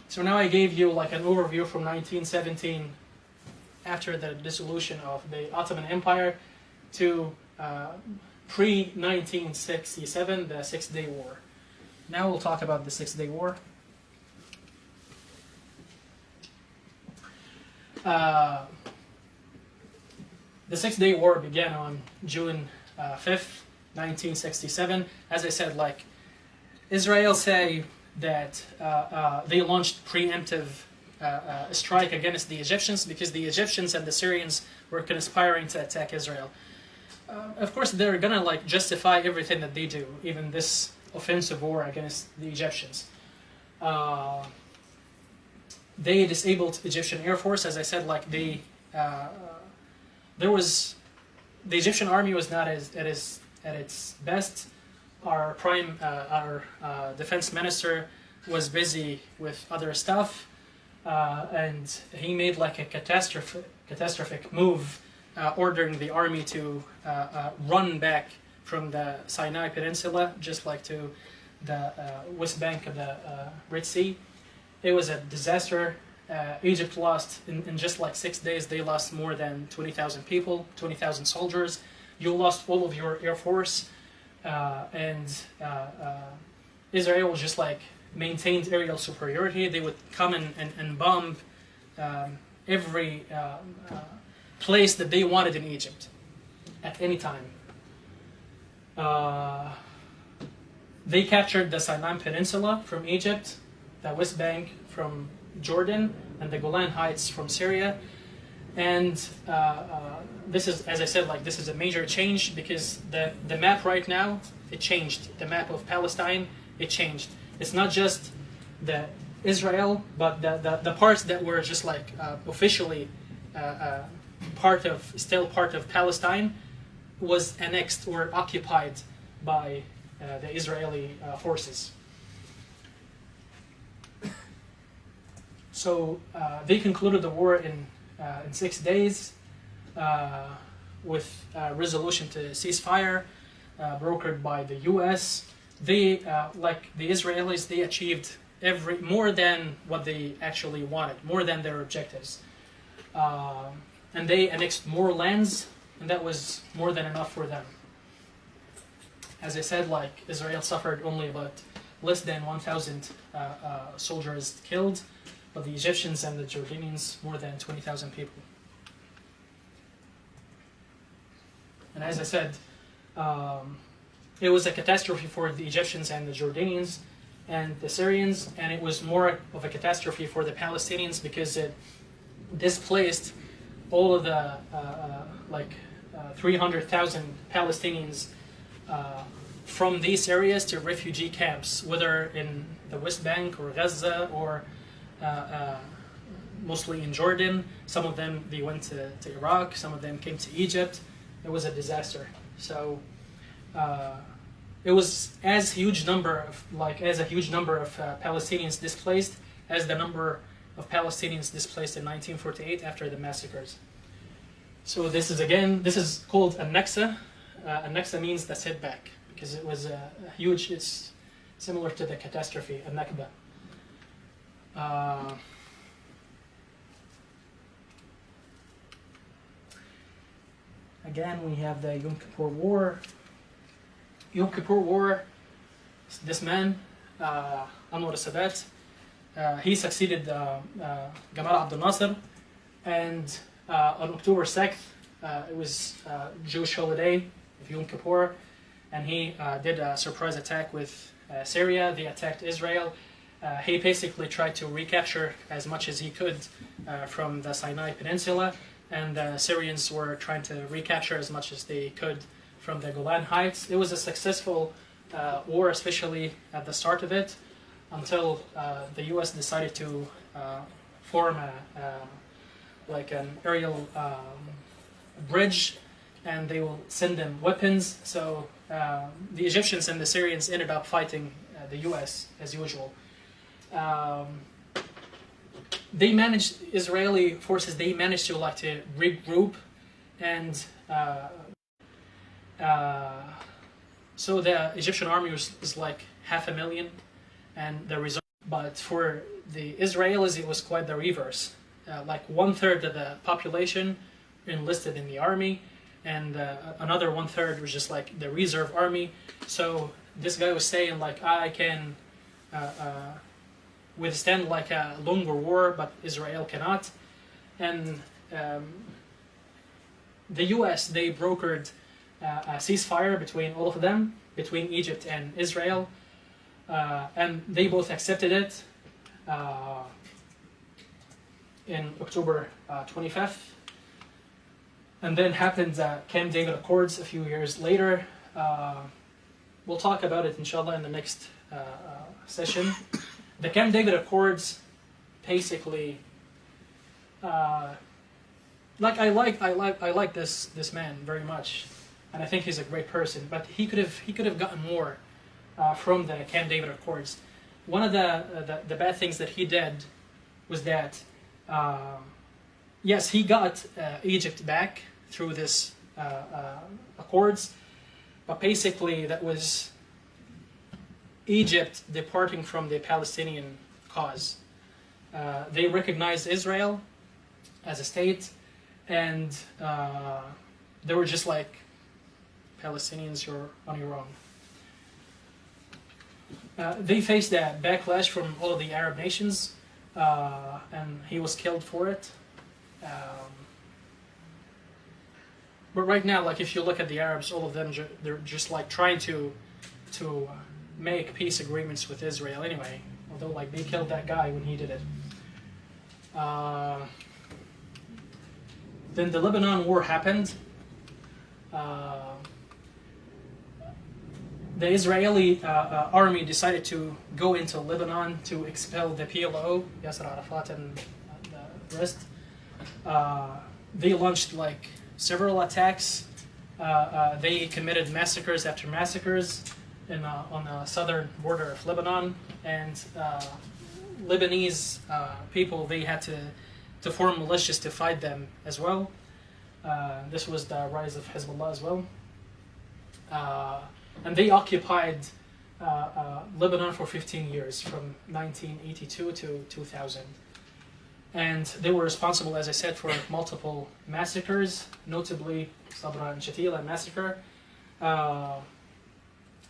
[SPEAKER 1] So now I gave you like an overview from 1917, after the dissolution of the Ottoman Empire, to pre-1967, the 6-Day War. Now we'll talk about the Six-Day War. The Six-Day War began on June 5th, 1967. As I said, like, Israel say that they launched preemptive strike against the Egyptians because the Egyptians and the Syrians were conspiring to attack Israel. Of course, they're gonna like justify everything that they do, even this offensive war against the Egyptians. They disabled Egyptian Air Force, as I said. Like the Egyptian army was not at its best. Our defense minister was busy with other stuff, and he made like a catastrophic move, ordering the army to run back from the Sinai Peninsula, just like to the west bank of the Red Sea. It was a disaster. Egypt lost, in just like 6 days, they lost more than 20,000 people, 20,000 soldiers. You lost all of your air force, and Israel just like maintained aerial superiority. They would come and bomb every place that they wanted in Egypt at any time. They captured the Sinai Peninsula from Egypt, the West Bank from Jordan, and the Golan Heights from Syria. And this is, as I said, like this is a major change because the map right now, it changed. The map of Palestine, it changed. It's not just the Israel, but the parts that were just like officially still part of Palestine was annexed or occupied by the Israeli forces. So they concluded the war in 6 days with a resolution to ceasefire brokered by the U.S. They, like the Israelis, they achieved more than what they actually wanted, more than their objectives. And they annexed more lands, and that was more than enough for them. As I said, like Israel suffered only about less than 1,000 soldiers killed, but the Egyptians and the Jordanians more than 20,000 people. And as I said, it was a catastrophe for the Egyptians and the Jordanians and the Syrians, and it was more of a catastrophe for the Palestinians because it displaced all of the 300,000 Palestinians from these areas to refugee camps, whether in the West Bank or Gaza or mostly in Jordan. Some of them, they went to Iraq, some of them came to Egypt. It was a disaster. So it was as a huge number of Palestinians displaced as the number of Palestinians displaced in 1948 after the massacres. So this is called a Naksa. A Naksa means the setback because it was a huge. It's similar to the catastrophe, a Nakba. Again, we have the Yom Kippur War. Yom Kippur War, this man, Anwar Sadat, he succeeded Gamal Abdel Nasser, and on October 6th, it was Jewish holiday of Yom Kippur, and he did a surprise attack with Syria. They attacked Israel. He basically tried to recapture as much as he could from the Sinai Peninsula, and the Syrians were trying to recapture as much as they could from the Golan Heights. It was a successful war, especially at the start of it, until the U.S. decided to form an aerial bridge, and they will send them weapons. So the Egyptians and the Syrians ended up fighting the U.S. as usual. Israeli forces, they managed to regroup, and so the Egyptian army was like 500,000, and the result. But for the Israelis, it was quite the reverse. Like 1/3 of the population enlisted in the army, and another 1/3 was just like the reserve army. So this guy was saying like, I can withstand like a longer war, but Israel cannot. And the U.S., they brokered a ceasefire between all of them, between Egypt and Israel, and they both accepted it in October 25th. And then happened Camp David Accords a few years later. We'll talk about it, inshallah, in the next session. The Camp David Accords, basically, like I like this man very much, and I think he's a great person. But he could have gotten more from the Camp David Accords. One of the bad things that he did was that, yes, he got Egypt back through this accords, but basically that was Egypt departing from the Palestinian cause. They recognized Israel as a state, and they were just like, Palestinians, you're on your own. They faced a backlash from all of the Arab nations, and he was killed for it. But right now, like if you look at the Arabs, all of them, they're just like trying to make peace agreements with Israel anyway. Although like they killed that guy when he did it. Then the Lebanon war happened. The Israeli army decided to go into Lebanon to expel the PLO, Yasser Arafat and the rest. They launched like several attacks. They committed massacres after massacres on the southern border of Lebanon, and Lebanese people, they had to form militias to fight them as well. This was the rise of Hezbollah as well. And they occupied Lebanon for 15 years, from 1982 to 2000. And they were responsible, as I said, for multiple massacres, notably Sabra and Shatila massacre.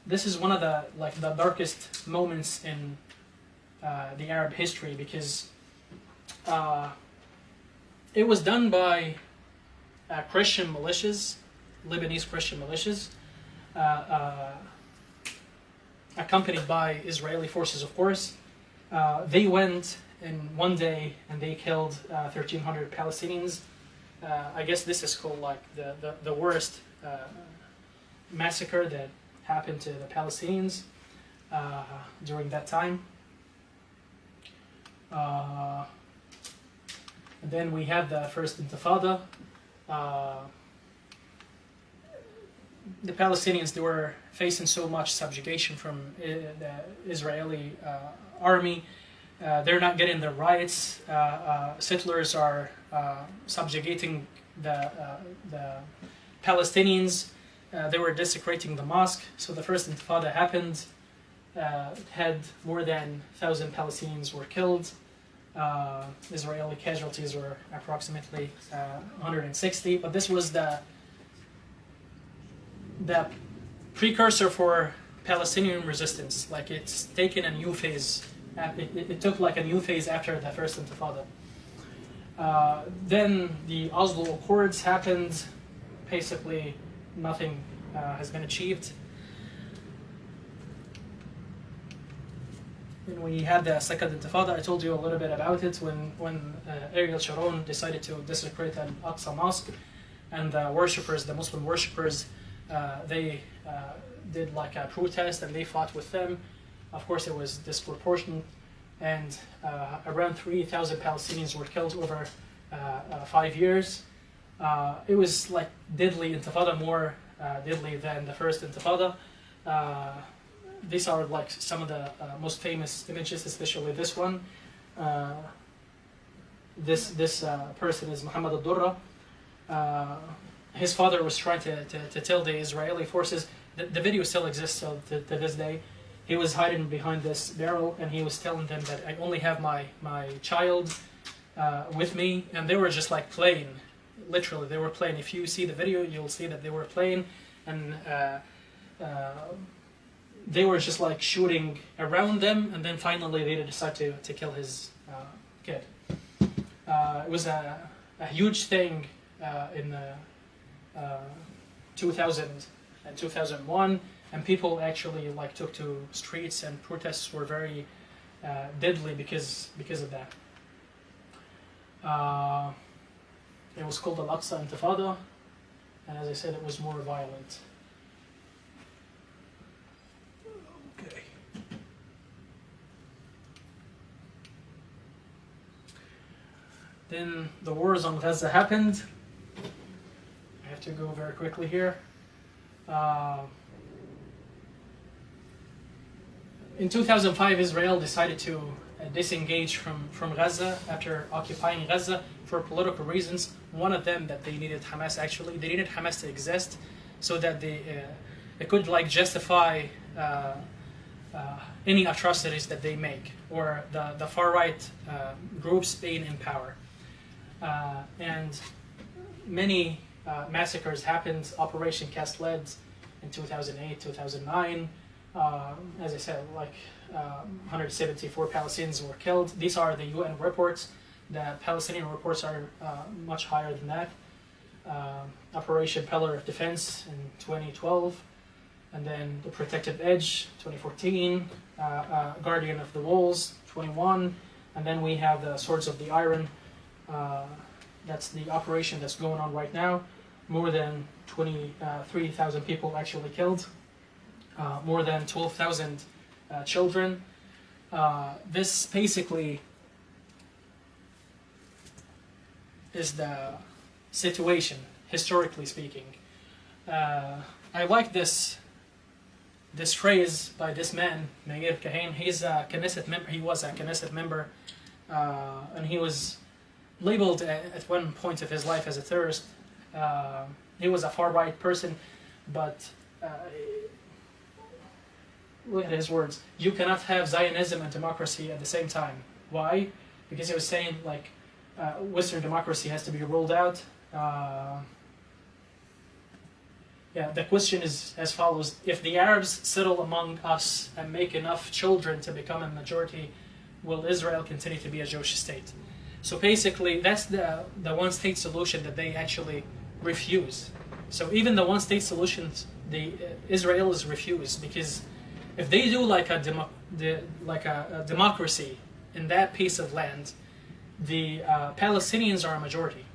[SPEAKER 1] This is one of the darkest moments in the Arab history, because it was done by Christian militias, Lebanese Christian militias, accompanied by Israeli forces, of course. They went in one day and they killed 1,300 Palestinians. I guess this is called like the worst massacre that happened to the Palestinians during that time. And then we have the first Intifada. The Palestinians, they were facing so much subjugation from the Israeli army. They're not getting their rights. Settlers are subjugating the Palestinians. They were desecrating the mosque. So the first Intifada happened. Had more than 1,000 Palestinians were killed. Israeli casualties were approximately 160. But this was the precursor for Palestinian resistance. Like it's taken a new phase. It took like a new phase after the first Intifada. Then the Oslo Accords happened. Basically, nothing has been achieved. When we had the second Intifada, I told you a little bit about it when Ariel Sharon decided to desecrate an Aqsa mosque, and the worshippers, the Muslim worshippers, they did like a protest and they fought with them. Of course, it was disproportionate, and around 3,000 Palestinians were killed over 5 years. It was like deadly Intifada, more deadly than the first Intifada. These are like some of the most famous images, especially this one. This person is Muhammad al-Durra. His father was trying to tell the Israeli forces, the video still exists to this day. He was hiding behind this barrel and he was telling them that I only have my child with me, and they were just like playing. Literally, they were playing. If you see the video, you'll see that they were playing, and they were just like shooting around them, and then finally they decided to kill his kid. It was a huge thing in the 2000 and 2001, and people actually like took to streets, and protests were very deadly because of that. It was called the Al-Aqsa Intifada, and as I said, it was more violent. Okay. Then the wars on Gaza happened. I have to go very quickly here. In 2005, Israel decided to disengage from Gaza after occupying Gaza for political reasons. One of them that they needed Hamas, actually. They needed Hamas to exist so that it could like justify any atrocities that they make, or the far-right groups being in power. And many massacres happened. Operation Cast Lead in 2008, 2009. As I said, like 174 Palestinians were killed. These are the UN reports. The Palestinian reports are much higher than that. Operation Pillar of Defense in 2012, and then the Protective Edge 2014, Guardian of the Walls 21, and then we have the Swords of the Iron. That's the operation that's going on right now. More than 23,000 people actually killed. More than 12,000 children. This basically is the situation, historically speaking. I like this phrase by this man, Meir Kahin. He's a Knesset member. He was a Knesset member, and he was labeled at one point of his life as a terrorist. He was a far-right person, but look at his words. You cannot have Zionism and democracy at the same time. Why? Because he was saying like Western democracy has to be rolled out. The question is as follows: if the Arabs settle among us and make enough children to become a majority, will Israel continue to be a Jewish state? So basically, that's the one-state solution that they actually refuse. So even the one-state solutions, the Israelis refuse, because if they do like a democracy in that piece of land, the Palestinians are a majority.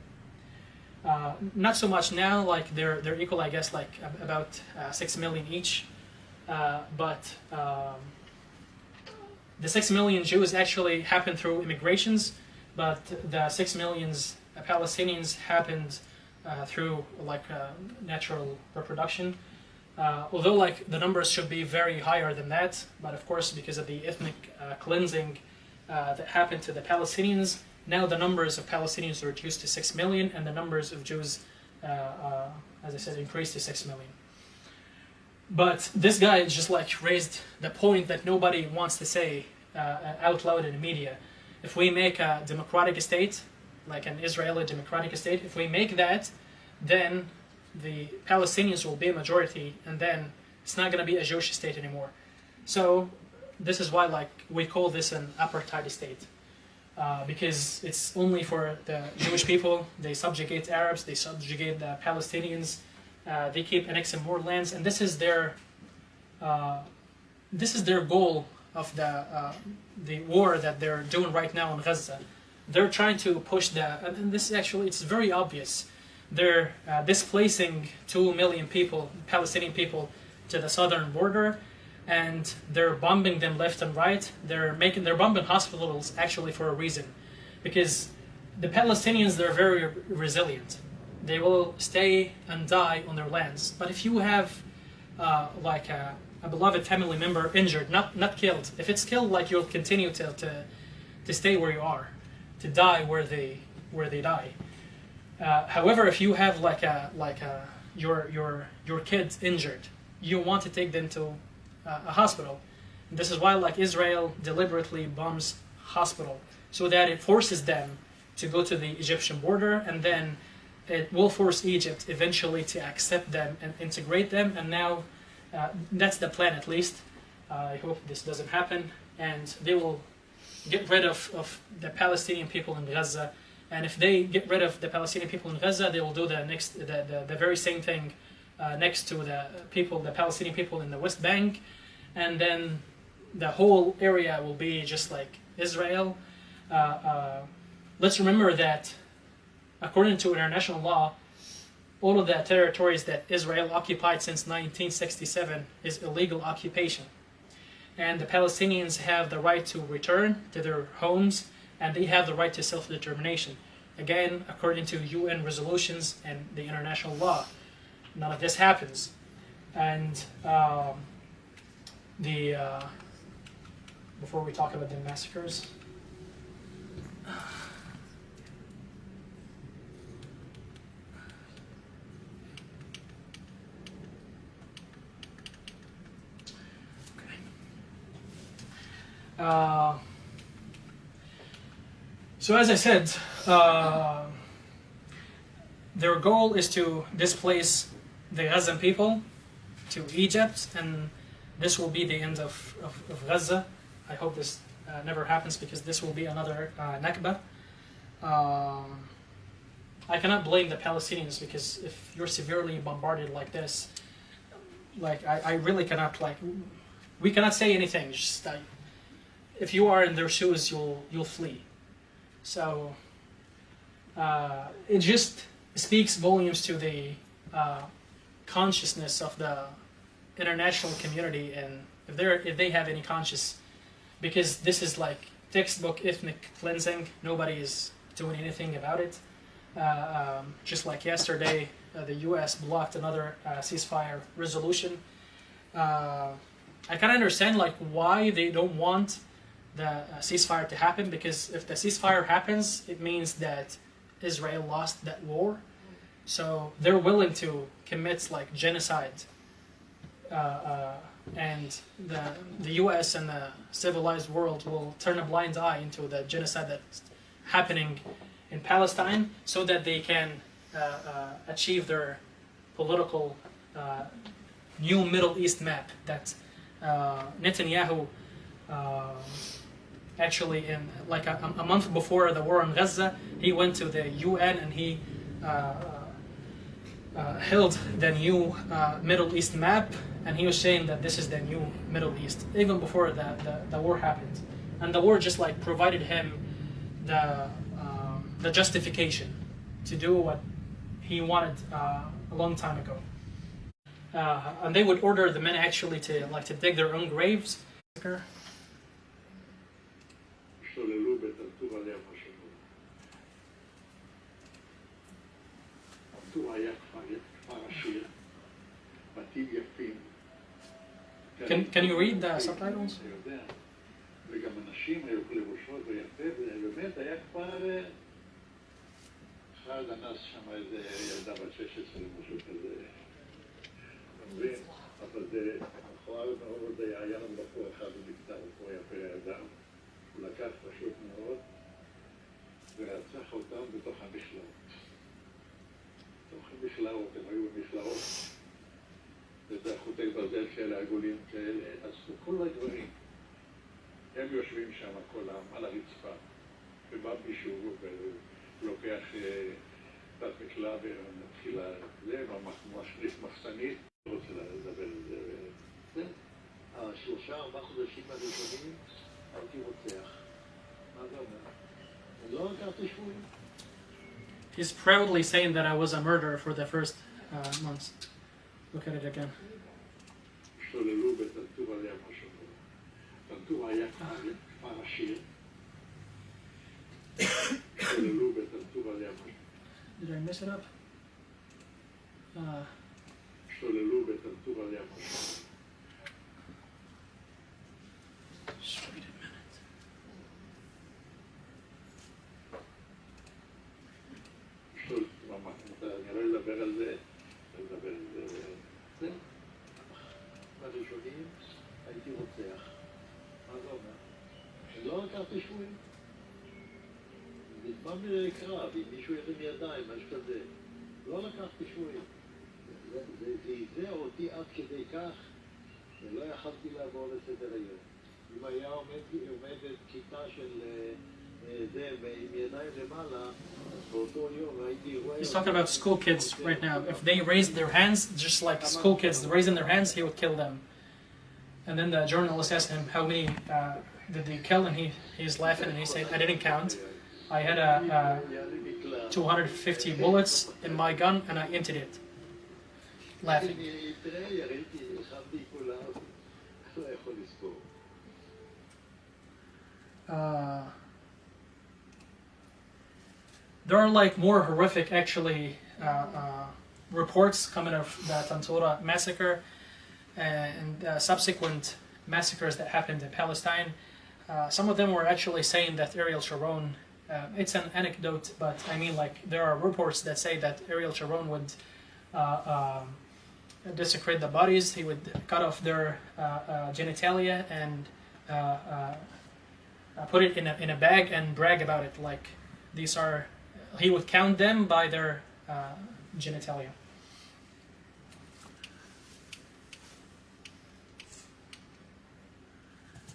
[SPEAKER 1] Not so much now, like they're equal, I guess, like about 6 million each. But the 6 million Jews actually happened through immigrations, but the 6 million Palestinians happened through like natural reproduction. Although like the numbers should be very higher than that, but of course because of the ethnic cleansing that happened to the Palestinians, now the numbers of Palestinians are reduced to 6 million, and the numbers of Jews, as I said, increased to 6 million. But this guy just like raised the point that nobody wants to say out loud in the media. If we make a democratic state, like an Israeli democratic state, if we make that, then the Palestinians will be a majority, and then it's not going to be a Jewish state anymore. So this is why like we call this an apartheid state, because it's only for the Jewish people. They subjugate Arabs, they subjugate the Palestinians, they keep annexing more lands, and this is their goal of the war that they're doing right now in Gaza. They're trying to push and this actually, it's very obvious. They're displacing 2 million people, Palestinian people, to the southern border, and they're bombing them left and right. They're bombing hospitals actually for a reason, because the Palestinians, they're very resilient. They will stay and die on their lands. But if you have like a beloved family member injured, not killed, if it's killed, like you'll continue to stay where you are, to die where they die. However, if you have your kids injured, you want to take them to a hospital. And this is why like Israel deliberately bombs hospital, so that it forces them to go to the Egyptian border, and then it will force Egypt eventually to accept them and integrate them. And now that's the plan, at least. I hope this doesn't happen, and they will get rid of the Palestinian people in Gaza. And if they get rid of the Palestinian people in Gaza, they will do the very same thing next to the Palestinian people in the West Bank, and then the whole area will be just like Israel. Let's remember that according to international law, all of the territories that Israel occupied since 1967 is illegal occupation. And the Palestinians have the right to return to their homes, and they have the right to self-determination. Again, according to UN resolutions and the international law, none of this happens. And before we talk about the massacres, so as I said, their goal is to displace the Gazan people to Egypt, and this will be the end of Gaza. I hope this never happens, because this will be another Nakba. I cannot blame the Palestinians, because if you're severely bombarded like this, like I really cannot, like, we cannot say anything. Just if you are in their shoes, you'll flee. So it just speaks volumes to the consciousness of the international community, and if they have any conscience, because this is like textbook ethnic cleansing. Nobody is doing anything about it. Just like yesterday, the U.S. blocked another ceasefire resolution. I can understand like why they don't want the ceasefire to happen, because if the ceasefire happens, it means that Israel lost that war. So they're willing to commit like genocide, and the U.S. and the civilized world will turn a blind eye into the genocide that's happening in Palestine, so that they can achieve their political new Middle East map that Netanyahu actually, in like a month before the war in Gaza, he went to the UN and he held the new Middle East map, and he was saying that this is the new Middle East, even before the war happened. And the war just like provided him the justification to do what he wanted a long time ago. And they would order the men actually to dig their own graves.
[SPEAKER 4] השתוללו בטנטור עליה משהו. טנטור היה כפר עשיר, בתים יפים.
[SPEAKER 1] Can you read the subtitles?
[SPEAKER 4] אני יודע. וגם אנשים היו לבושות ויפה, ובאמת היה כפר... אחד אנס שם איזה ילדה בת 16 משהו כזה. אתה מבין? אבל זה מכוער מאוד, היה לנו בחור אחד ונפטר, הוא יפה לידם. הוא לקח פשוט מאוד ורצח אותם בתוך המכלאות. בתוך המכלאות, הם היו במכלאות. וזה חוטי ברזל כאלה, עגולים כאלה, אז כל הדברים. הם יושבים שם כל העם על הרצפה, ובא מישהו ולוקח תת מקלע ומתחיל זה, ומשליף מחסנית. אני רוצה לדבר על זה. השלושה, 4 חודשים הראשונים הייתי רוצח. מה זה אומר? אני לא לקחתי שבויים.
[SPEAKER 1] He's proudly saying that I was a murderer for the first months. Look at it again.
[SPEAKER 4] השתוללו בטנטור עליה משהו. טנטור היה כפר עשיר. השתוללו בטנטור עליה משהו.
[SPEAKER 1] Did I mess it up?
[SPEAKER 4] השתוללו בטנטור עליה משהו.
[SPEAKER 1] Just wait a minute.
[SPEAKER 4] ממש, אני לא לדבר על זה, לדבר על זה. זה. בראשונים הייתי רוצח. מה זה אומר? אני לא לקחתי שבויים. בזמן קרב, אם מישהו ירים ידיים, משהו כזה. לא לקחתי שבויים. זה ייזהר אותי עד כדי כך ולא יכלתי לעבור לסדר היום. אם היה עומדת כיתה של זה ועם ידיים למעלה, באותו יום הייתי רואה...
[SPEAKER 1] He's talking about school kids right now. If they raised their hands, just like school kids raising their hands, he would kill them. And then the journalist asked him how many did they kill, and he's laughing and he said, I didn't count. I had 250 bullets in my gun and I emptied it. Laughing. There are like more horrific actually reports coming of the Tantura massacre and subsequent massacres that happened in Palestine. Some of them were actually saying that Ariel Sharon, it's an anecdote, but I mean like there are reports that say that Ariel Sharon would desecrate the bodies, he would cut off their genitalia and put it in a bag and brag about it, like these are, he would count them by their genitalia.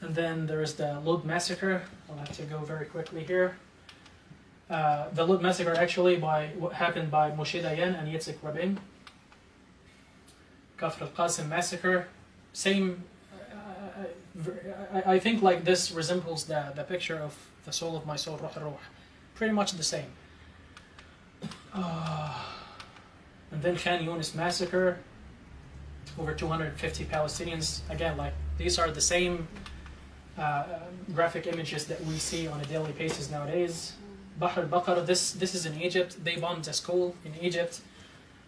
[SPEAKER 1] And then there is the Lod massacre. I'll have to go very quickly here. The Lod massacre actually happened by Moshe Dayan and Yitzhak Rabin. Kafr al-Qasim massacre, same. I think like this resembles the picture of the soul of my soul, Ruh al-Ruh. Pretty much the same. And then Khan Yunis massacre, over 250 Palestinians. Again, like these are the same graphic images that we see on a daily basis nowadays. Bahr al-Baqarah, this is in Egypt. They bombed a school in Egypt.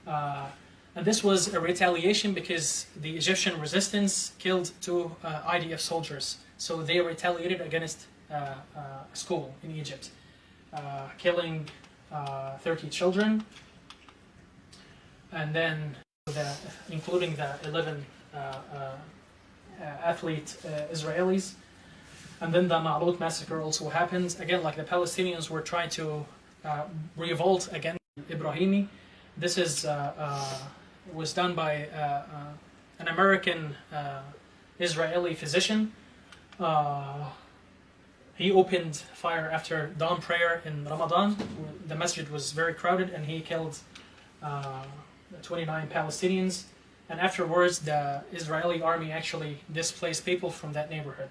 [SPEAKER 1] And this was a retaliation because the Egyptian resistance killed 2 IDF soldiers. So they retaliated against a school in Egypt, killing 30 children, and then including the 11 athlete Israelis. And then the Ma'lut massacre also happened. Again, like the Palestinians were trying to revolt against Ibrahimi. This is was done by an American Israeli physician. He opened fire after dawn prayer in Ramadan. The masjid was very crowded and he killed 29 Palestinians. And afterwards, the Israeli army actually displaced people from that neighborhood.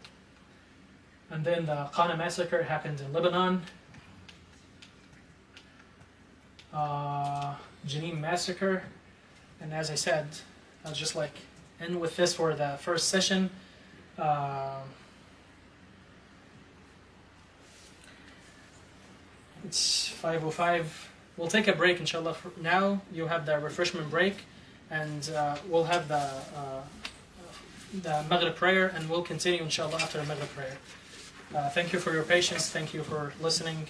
[SPEAKER 1] And then the Qana massacre happened in Lebanon. Jenin massacre. And as I said, I'll just like end with this for the first session. It's 5:05. We'll take a break, inshallah. For now, you have the refreshment break, and we'll have the Maghrib prayer, and we'll continue, inshallah, after the Maghrib prayer. Thank you for your patience. Thank you for listening.